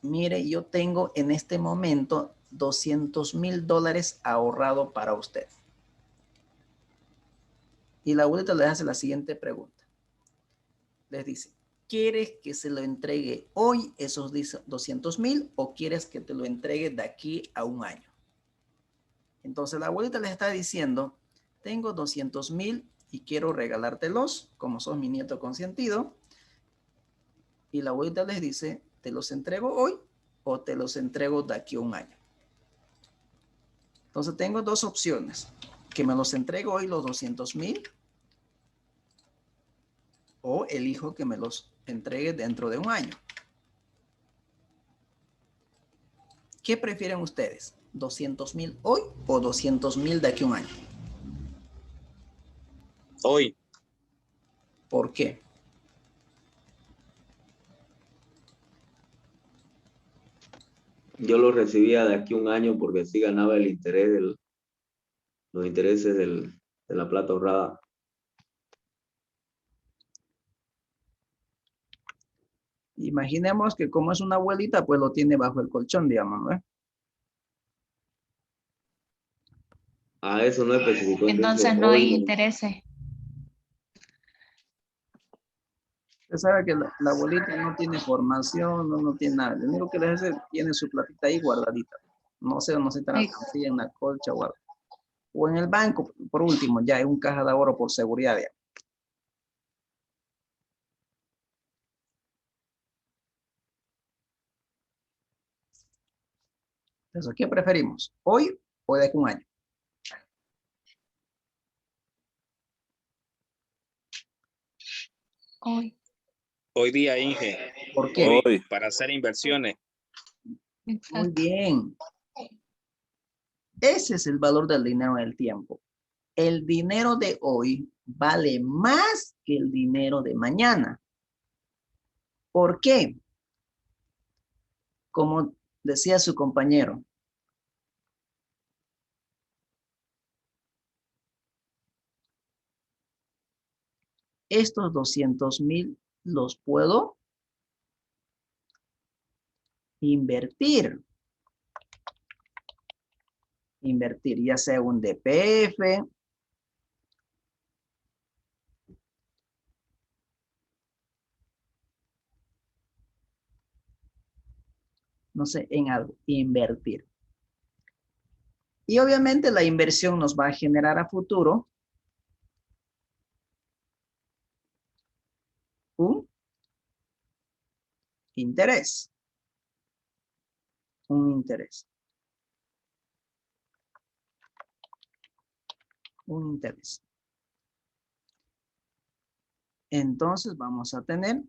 mire, yo tengo en este momento $200,000 ahorrado para usted. Y la abuelita le hace la siguiente pregunta. Les dice, ¿quieres que se lo entregue hoy esos 200,000 o quieres que te lo entregue de aquí a un año? Entonces la abuelita les está diciendo, tengo 200,000 y quiero regalártelos, como sos mi nieto consentido. Y la abuelita les dice, ¿te los entrego hoy o te los entrego de aquí a un año? Entonces tengo dos opciones, que me los entrego hoy los 200,000 o elijo que me los entregue dentro de un año. ¿Qué prefieren ustedes? ¿200,000 hoy o 200,000 de aquí a un año? Hoy. ¿Por qué? Yo lo recibía de aquí a un año porque así ganaba el interés los intereses de la plata ahorrada. Imaginemos que como es una abuelita, pues lo tiene bajo el colchón, digamos, ¿no? A eso no especificó. Entonces no hay hoy intereses. Usted sabe que la abuelita no tiene formación, no tiene nada. Lo único que le hace, tiene su platita ahí guardadita. No sé, no se Ay, alcancía en la colcha o algo. O en el banco, por último, ya hay un caja de ahorro por seguridad. Ya. Entonces, ¿qué preferimos? ¿Hoy o de aquí a un año? hoy. Hoy día, Inge. ¿Por qué? Hoy, Hoy. para hacer inversiones. Muy Exacto. bien. Ese es el valor del dinero en el tiempo. El dinero de hoy vale más que el dinero de mañana. ¿Por qué? Como decía su compañero, estos 200,000 los puedo invertir. Invertir ya sea un DPF, no sé, en algo, invertir. Y obviamente la inversión nos va a generar a futuro un interés. Un interés. Un interés. Entonces vamos a tener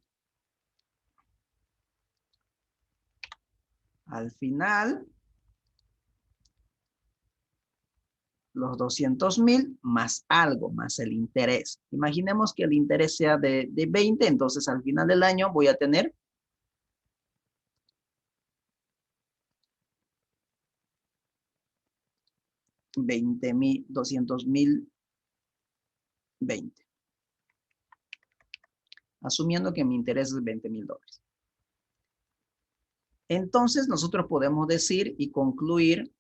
al final los 200,000 más algo, más el interés. Imaginemos que el interés sea de 20, entonces al final del año voy a tener 20,000, 200,000, 20. Asumiendo que mi interés es $20,000. Entonces nosotros podemos decir y concluir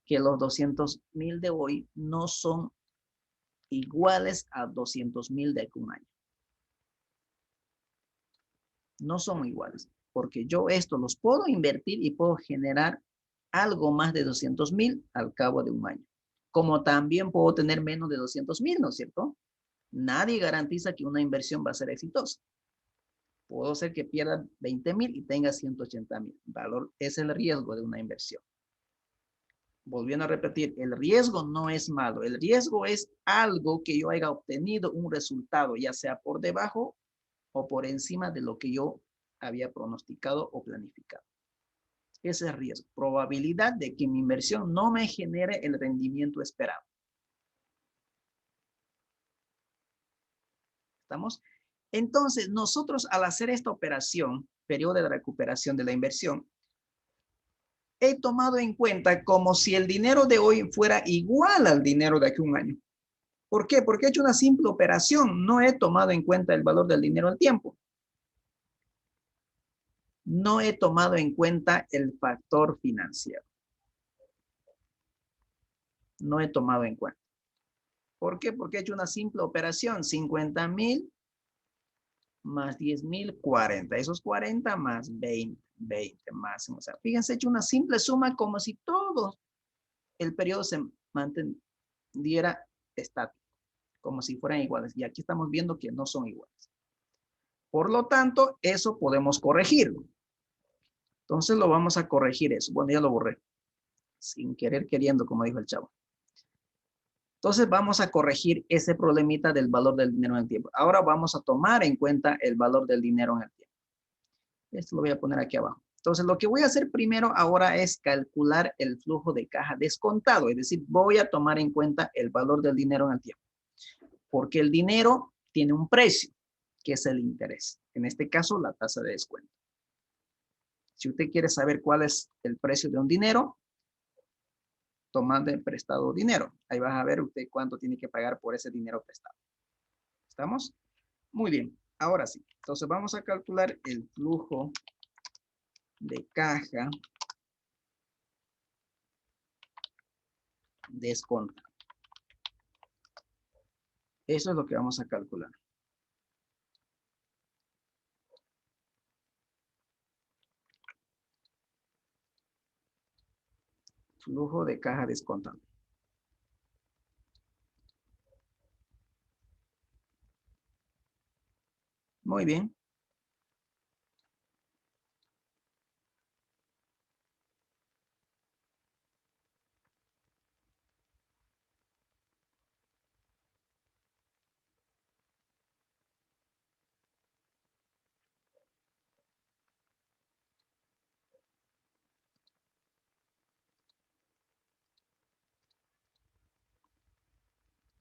que los 200,000 de hoy no son iguales a 200,000 de un año. No son iguales, porque yo esto los puedo invertir y puedo generar algo más de 200,000 al cabo de un año. Como también puedo tener menos de 200,000, ¿no es cierto? Nadie garantiza que una inversión va a ser exitosa. Puedo ser que pierda 20,000 y tenga 180,000. Valor es el riesgo de una inversión. Volviendo a repetir, el riesgo no es malo. El riesgo es algo que yo haya obtenido un resultado, ya sea por debajo o por encima de lo que yo había pronosticado o planificado. Ese es riesgo. Probabilidad de que mi inversión no me genere el rendimiento esperado. ¿Estamos? Entonces, nosotros al hacer esta operación, periodo de recuperación de la inversión, he tomado en cuenta como si el dinero de hoy fuera igual al dinero de aquí a un año. ¿Por qué? Porque he hecho una simple operación. No he tomado en cuenta el valor del dinero al tiempo. No he tomado en cuenta el factor financiero. No he tomado en cuenta. ¿Por qué? Porque he hecho una simple operación. 50,000 más 10,000, 40. Esos 40 más 20, 20 máximo. O sea, fíjense, he hecho una simple suma como si todo el periodo se mantuviera estático, como si fueran iguales. Y aquí estamos viendo que no son iguales. Por lo tanto, eso podemos corregirlo. Entonces lo vamos a corregir eso. Bueno, ya lo borré. Sin querer queriendo, como dijo el chavo. Entonces vamos a corregir ese problemita del valor del dinero en el tiempo. Ahora vamos a tomar en cuenta el valor del dinero en el tiempo. Esto lo voy a poner aquí abajo. Entonces lo que voy a hacer primero ahora es calcular el flujo de caja descontado. Es decir, voy a tomar en cuenta el valor del dinero en el tiempo. Porque el dinero tiene un precio, que es el interés. En este caso, la tasa de descuento. Si usted quiere saber cuál es el precio de un dinero, tomando en prestado dinero. Ahí vas a ver usted cuánto tiene que pagar por ese dinero prestado. ¿Estamos? Muy bien. Ahora sí. Entonces vamos a calcular el flujo de caja descontado. Eso es lo que vamos a calcular. Flujo de caja descontado. Muy bien.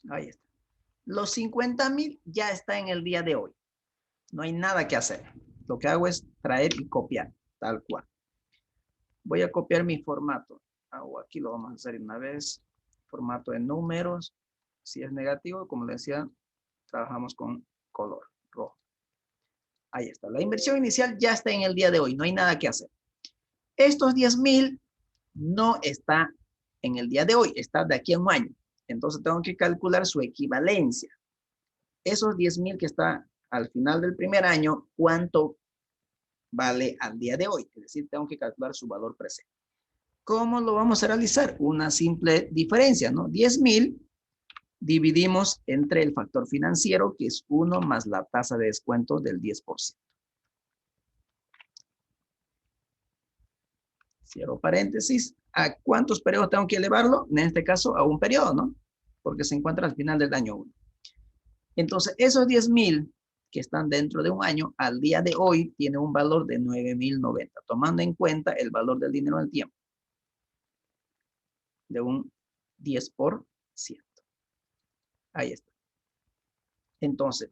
Ahí está. Los 50,000 ya está en el día de hoy. No hay nada que hacer. Lo que hago es traer y copiar, tal cual. Voy a copiar mi formato. Aquí lo vamos a hacer una vez. Formato de números. Si es negativo, como les decía, trabajamos con color rojo. Ahí está. La inversión inicial ya está en el día de hoy. No hay nada que hacer. Estos 10,000 no está en el día de hoy. Está de aquí a un año. Entonces tengo que calcular su equivalencia. Esos 10,000 que está al final del primer año, ¿cuánto vale al día de hoy? Es decir, tengo que calcular su valor presente. ¿Cómo lo vamos a realizar? Una simple diferencia, ¿no? 10,000 dividimos entre el factor financiero, que es 1 más la tasa de descuento del 10%. Cierro paréntesis. ¿A cuántos periodos tengo que elevarlo? En este caso, a un periodo, ¿no? Porque se encuentra al final del año 1. Entonces, esos 10,000 que están dentro de un año, al día de hoy, tiene un valor de 9,090, tomando en cuenta el valor del dinero en el tiempo, de un 10%. Ahí está. Entonces,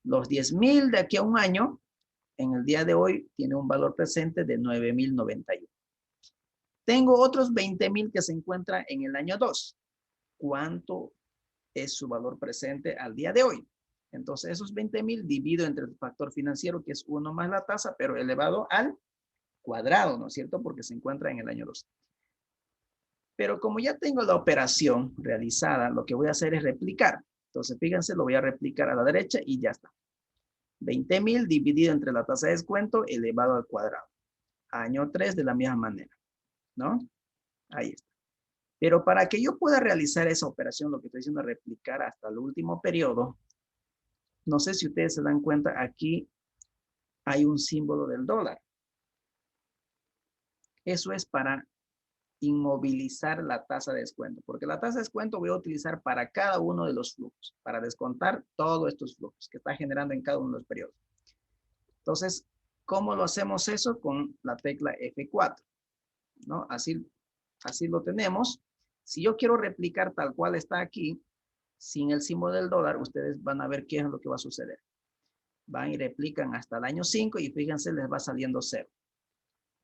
los 10,000 de aquí a un año, en el día de hoy, tiene un valor presente de 9,091. Tengo otros 20,000 que se encuentran en el año 2. ¿Cuánto es su valor presente al día de hoy? Entonces, esos 20,000 divido entre el factor financiero, que es 1 más la tasa, pero elevado al cuadrado, ¿no es cierto? Porque se encuentra en el año 2. Pero como ya tengo la operación realizada, lo que voy a hacer es replicar. Entonces, fíjense, lo voy a replicar a la derecha y ya está. 20,000 dividido entre la tasa de descuento elevado al cuadrado. Año 3 de la misma manera, ¿no? Ahí está. Pero para que yo pueda realizar esa operación, lo que estoy diciendo es replicar hasta el último periodo. No sé si ustedes se dan cuenta, aquí hay un símbolo del dólar. Eso es para inmovilizar la tasa de descuento, porque la tasa de descuento voy a utilizar para cada uno de los flujos, para descontar todos estos flujos que está generando en cada uno de los periodos. Entonces, ¿cómo lo hacemos eso? Con la tecla F4, ¿no? Así lo tenemos. Si yo quiero replicar tal cual está aquí, sin el símbolo del dólar, ustedes van a ver qué es lo que va a suceder. Van y replican hasta el año 5 y fíjense, les va saliendo 0.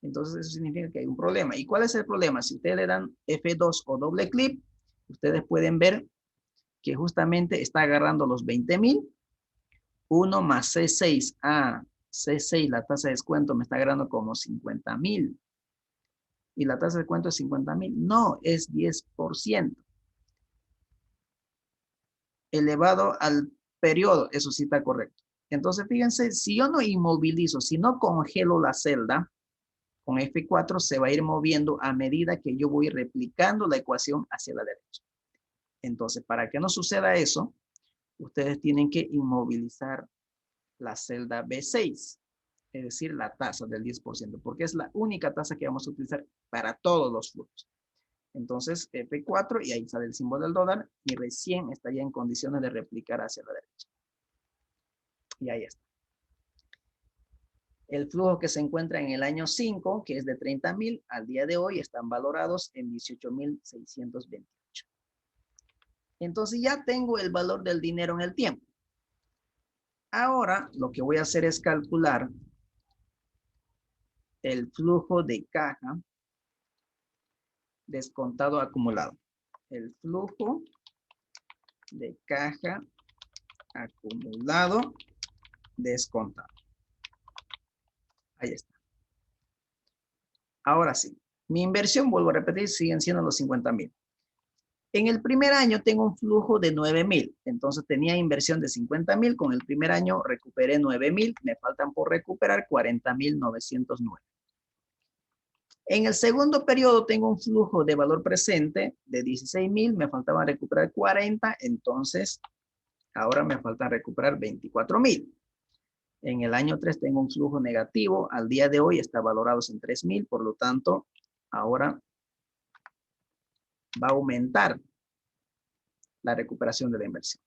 Entonces eso significa que hay un problema. ¿Y cuál es el problema? Si ustedes le dan F2 o doble clic, ustedes pueden ver que justamente está agarrando los 20,000. 1 más C6. C6, la tasa de descuento me está agarrando como 50,000. ¿Y la tasa de descuento es 50,000? No, es 10%. Elevado al periodo, eso sí está correcto. Entonces, fíjense, si yo no inmovilizo, si no congelo la celda, con F4 se va a ir moviendo a medida que yo voy replicando la ecuación hacia la derecha. Entonces, para que no suceda eso, ustedes tienen que inmovilizar la celda B6, es decir, la tasa del 10%, porque es la única tasa que vamos a utilizar para todos los flujos. Entonces, F4 y ahí sale el símbolo del dólar y recién estaría en condiciones de replicar hacia la derecha. Y ahí está. El flujo que se encuentra en el año 5, que es de 30,000, al día de hoy están valorados en 18,628. Entonces ya tengo el valor del dinero en el tiempo. Ahora lo que voy a hacer es calcular el flujo de caja descontado acumulado. El flujo de caja acumulado descontado. Ahí está. Ahora sí. Mi inversión, vuelvo a repetir, siguen siendo los 50,000. En el primer año tengo un flujo de 9,000. Entonces tenía inversión de 50,000. Con el primer año recuperé 9,000. Me faltan por recuperar 40,909. En el segundo periodo tengo un flujo de valor presente de 16,000. Me faltaba recuperar 40. Entonces ahora me falta recuperar 24,000. En el año 3 tengo un flujo negativo. Al día de hoy está valorado en 3,000. Por lo tanto, ahora va a aumentar la recuperación de la inversión.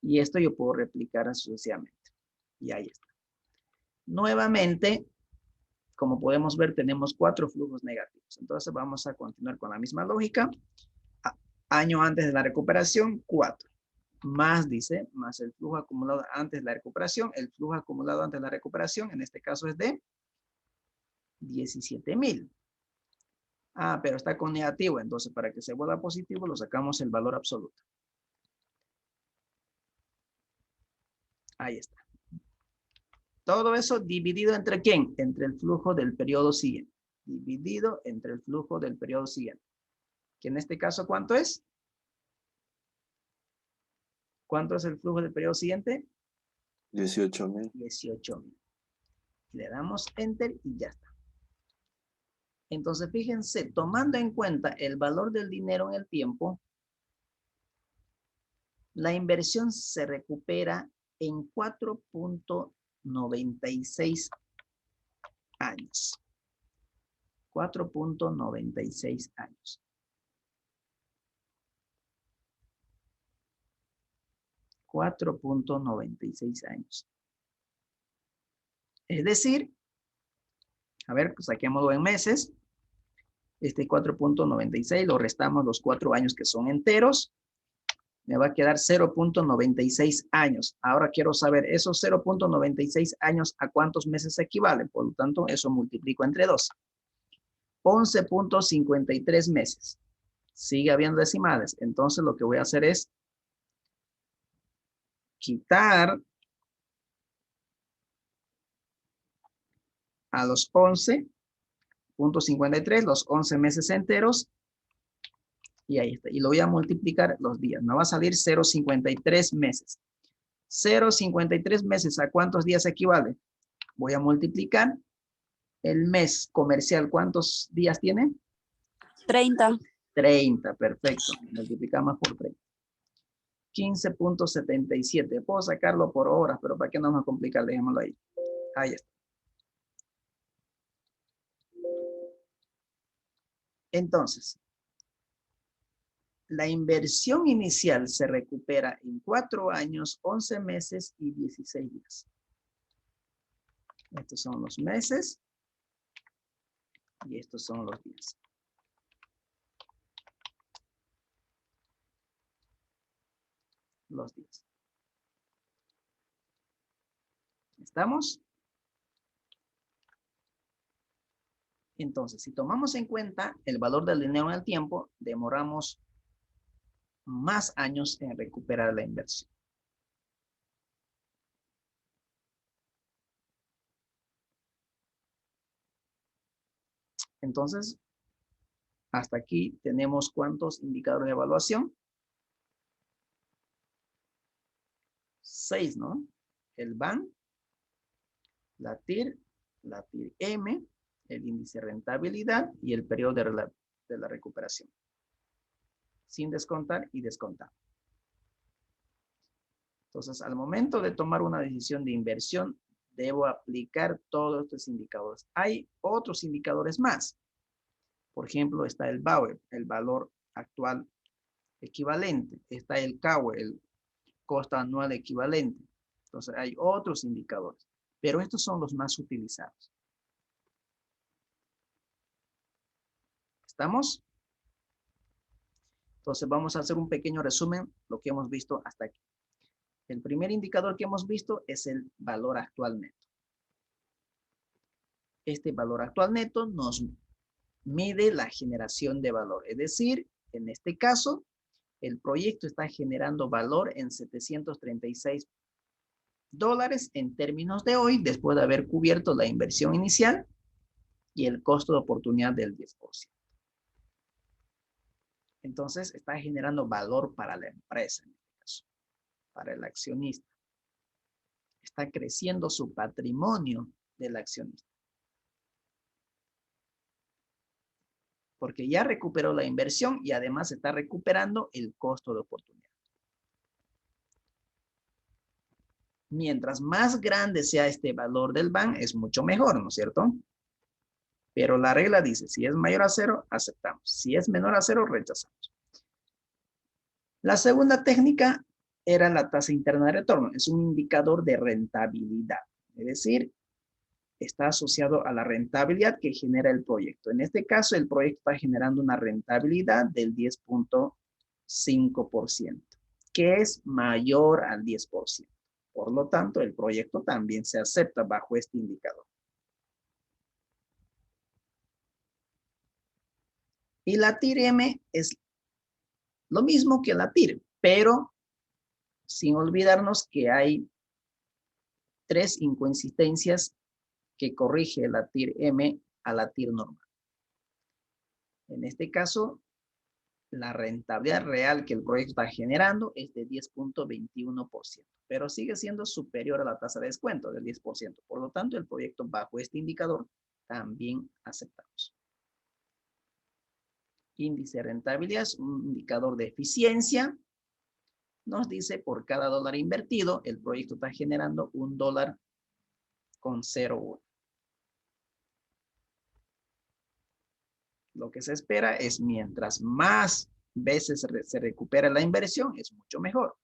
Y esto yo puedo replicar sucesivamente. Y ahí está. Nuevamente, como podemos ver, tenemos 4 flujos negativos. Entonces vamos a continuar con la misma lógica. Año antes de la recuperación, 4. Más, dice, más el flujo acumulado antes de la recuperación. El flujo acumulado antes de la recuperación, en este caso es de 17,000. Ah, pero está con negativo. Entonces, para que se vuelva positivo, lo sacamos el valor absoluto. Ahí está. Todo eso dividido entre ¿quién? Entre el flujo del periodo siguiente. Dividido entre el flujo del periodo siguiente. Que en este caso, ¿cuánto es? ¿Cuánto es el flujo del periodo siguiente? 18,000. 18,000. Le damos Enter y ya está. Entonces, fíjense, tomando en cuenta el valor del dinero en el tiempo, la inversión se recupera en 4.96 años. 4.96 años. 4.96 años. Es decir, a ver, pues saquémoslo en meses. Este 4.96 lo restamos los 4 años que son enteros. Me va a quedar 0.96 años. Ahora quiero saber esos 0.96 años a cuántos meses equivalen. Por lo tanto, eso multiplico entre 2. 11.53 meses. Sigue habiendo decimales. Entonces lo que voy a hacer es quitar a los 11.53, los 11 meses enteros. Y ahí está. Y lo voy a multiplicar los días. Me va a salir 0.53 meses. 0.53 meses, ¿a cuántos días equivale? Voy a multiplicar el mes comercial. ¿Cuántos días tiene? 30. 30, perfecto. Multiplicamos por 30. 15.77. Puedo sacarlo por horas, pero ¿para qué nos vamos a complicar? Dejémoslo ahí. Ahí está. Entonces, la inversión inicial se recupera en 4 años, 11 meses y 16 días. Estos son los meses y estos son los días. Los días. ¿Estamos? Entonces, si tomamos en cuenta el valor del dinero en el tiempo, demoramos más años en recuperar la inversión. Entonces, hasta aquí tenemos ¿cuántos indicadores de evaluación? 6, ¿no? El BAN, la TIR M, el índice de rentabilidad y el periodo de la recuperación. Sin descontar y descontar. Entonces, al momento de tomar una decisión de inversión, debo aplicar todos estos indicadores. Hay otros indicadores más. Por ejemplo, está el BAUE, el valor actual equivalente. Está el CAUE, el costo anual equivalente. Entonces, hay otros indicadores. Pero estos son los más utilizados. ¿Estamos? Entonces, vamos a hacer un pequeño resumen de lo que hemos visto hasta aquí. El primer indicador que hemos visto es el valor actual neto. Este valor actual neto nos mide la generación de valor. Es decir, en este caso, El proyecto está generando valor en $736 en términos de hoy, después de haber cubierto la inversión inicial y el costo de oportunidad del 10%. Entonces, está generando valor para la empresa, en este caso, para el accionista. Está creciendo su patrimonio del accionista. Porque ya recuperó la inversión y además está recuperando el costo de oportunidad. Mientras más grande sea este valor del BAN, es mucho mejor, ¿no es cierto? Pero la regla dice, si es mayor a 0, aceptamos. Si es menor a 0, rechazamos. La segunda técnica era la tasa interna de retorno. Es un indicador de rentabilidad. Es decir, está asociado a la rentabilidad que genera el proyecto. En este caso, el proyecto está generando una rentabilidad del 10.5%, que es mayor al 10%. Por lo tanto, el proyecto también se acepta bajo este indicador. Y la TIR-M es lo mismo que la TIR, pero sin olvidarnos que hay 3 inconsistencias que corrige la TIR-M a la TIR normal. En este caso, la rentabilidad real que el proyecto está generando es de 10.21%, pero sigue siendo superior a la tasa de descuento del 10%. Por lo tanto, el proyecto bajo este indicador también aceptamos. Índice de rentabilidad es un indicador de eficiencia. Nos dice por cada dólar invertido, el proyecto está generando $1.01. Lo que se espera es mientras más veces se recupera la inversión, es mucho mejor.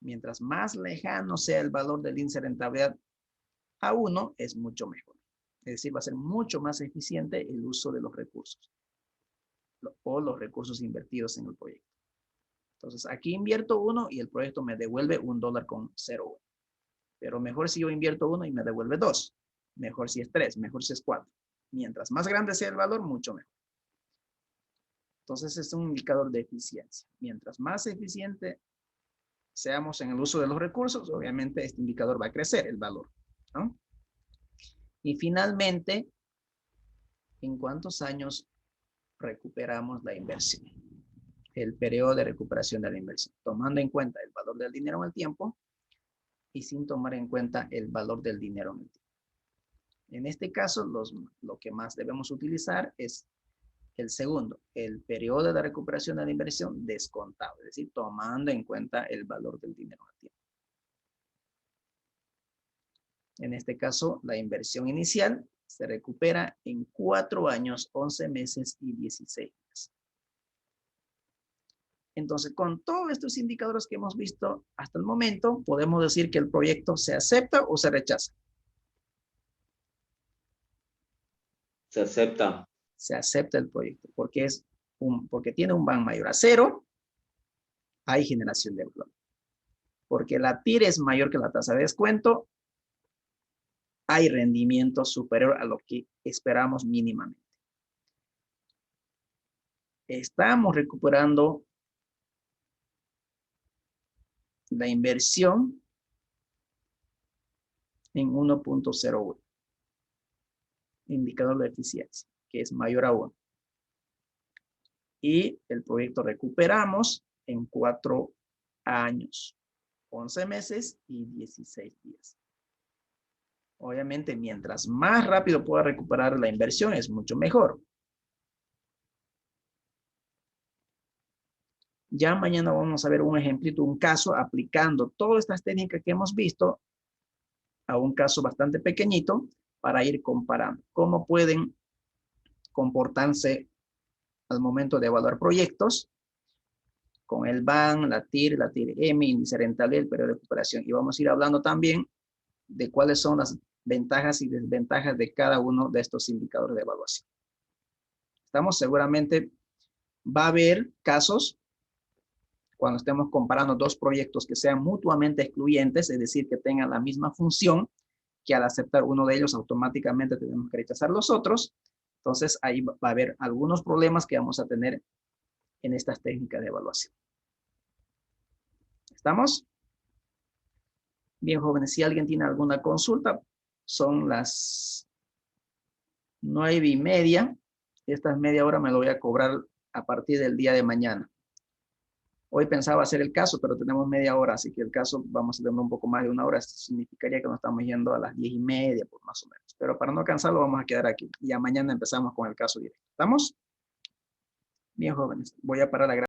Mientras más lejano sea el valor del índice de rentabilidad a 1, es mucho mejor. Es decir, va a ser mucho más eficiente el uso de los recursos o los recursos invertidos en el proyecto. Entonces, aquí invierto 1 y el proyecto me devuelve $1.01. Pero mejor si yo invierto 1 y me devuelve 2. Mejor si es 3, mejor si es 4. Mientras más grande sea el valor, mucho mejor. Entonces, es un indicador de eficiencia. Mientras más eficiente seamos en el uso de los recursos, obviamente este indicador va a crecer el valor, ¿no? Y finalmente, ¿en cuántos años recuperamos la inversión? El periodo de recuperación de la inversión, tomando en cuenta el valor del dinero en el tiempo y sin tomar en cuenta el valor del dinero en el tiempo. En este caso, lo que más debemos utilizar es el segundo, el periodo de recuperación de la inversión descontado, es decir, tomando en cuenta el valor del dinero en el tiempo. En este caso, la inversión inicial se recupera en 4 años, 11 meses y 16 días. Entonces, con todos estos indicadores que hemos visto hasta el momento, podemos decir que el proyecto se acepta o se rechaza. Se acepta. Se acepta el proyecto porque tiene un BAN mayor a 0, hay generación de valor. Porque la TIR es mayor que la tasa de descuento, hay rendimiento superior a lo que esperamos mínimamente. Estamos recuperando la inversión en 1.01. Indicador de eficiencia, que es mayor a 1. Y el proyecto recuperamos en 4 años, 11 meses y 16 días. Obviamente, mientras más rápido pueda recuperar la inversión, es mucho mejor. Ya mañana vamos a ver un ejemplito, un caso, aplicando todas estas técnicas que hemos visto a un caso bastante pequeñito para ir comparando cómo pueden comportarse al momento de evaluar proyectos con el BAN, la TIR-M, índice de rentabilidad, el periodo de recuperación. Y vamos a ir hablando también de cuáles son las ventajas y desventajas de cada uno de estos indicadores de evaluación. Seguramente va a haber casos cuando estemos comparando 2 proyectos que sean mutuamente excluyentes, es decir, que tengan la misma función, que al aceptar uno de ellos automáticamente tenemos que rechazar los otros. Entonces ahí va a haber algunos problemas que vamos a tener en estas técnicas de evaluación. ¿Estamos? Bien, jóvenes, si alguien tiene alguna consulta, son las 9:30. Esta media hora me lo voy a cobrar a partir del día de mañana. Hoy pensaba hacer el caso, pero tenemos media hora, así que el caso vamos a tener un poco más de una hora. Esto significaría que nos estamos yendo a las 10:30, pues más o menos. Pero para no cansarlo, vamos a quedar aquí. Ya mañana empezamos con el caso directo. ¿Estamos? Bien, jóvenes, voy a parar la grabación.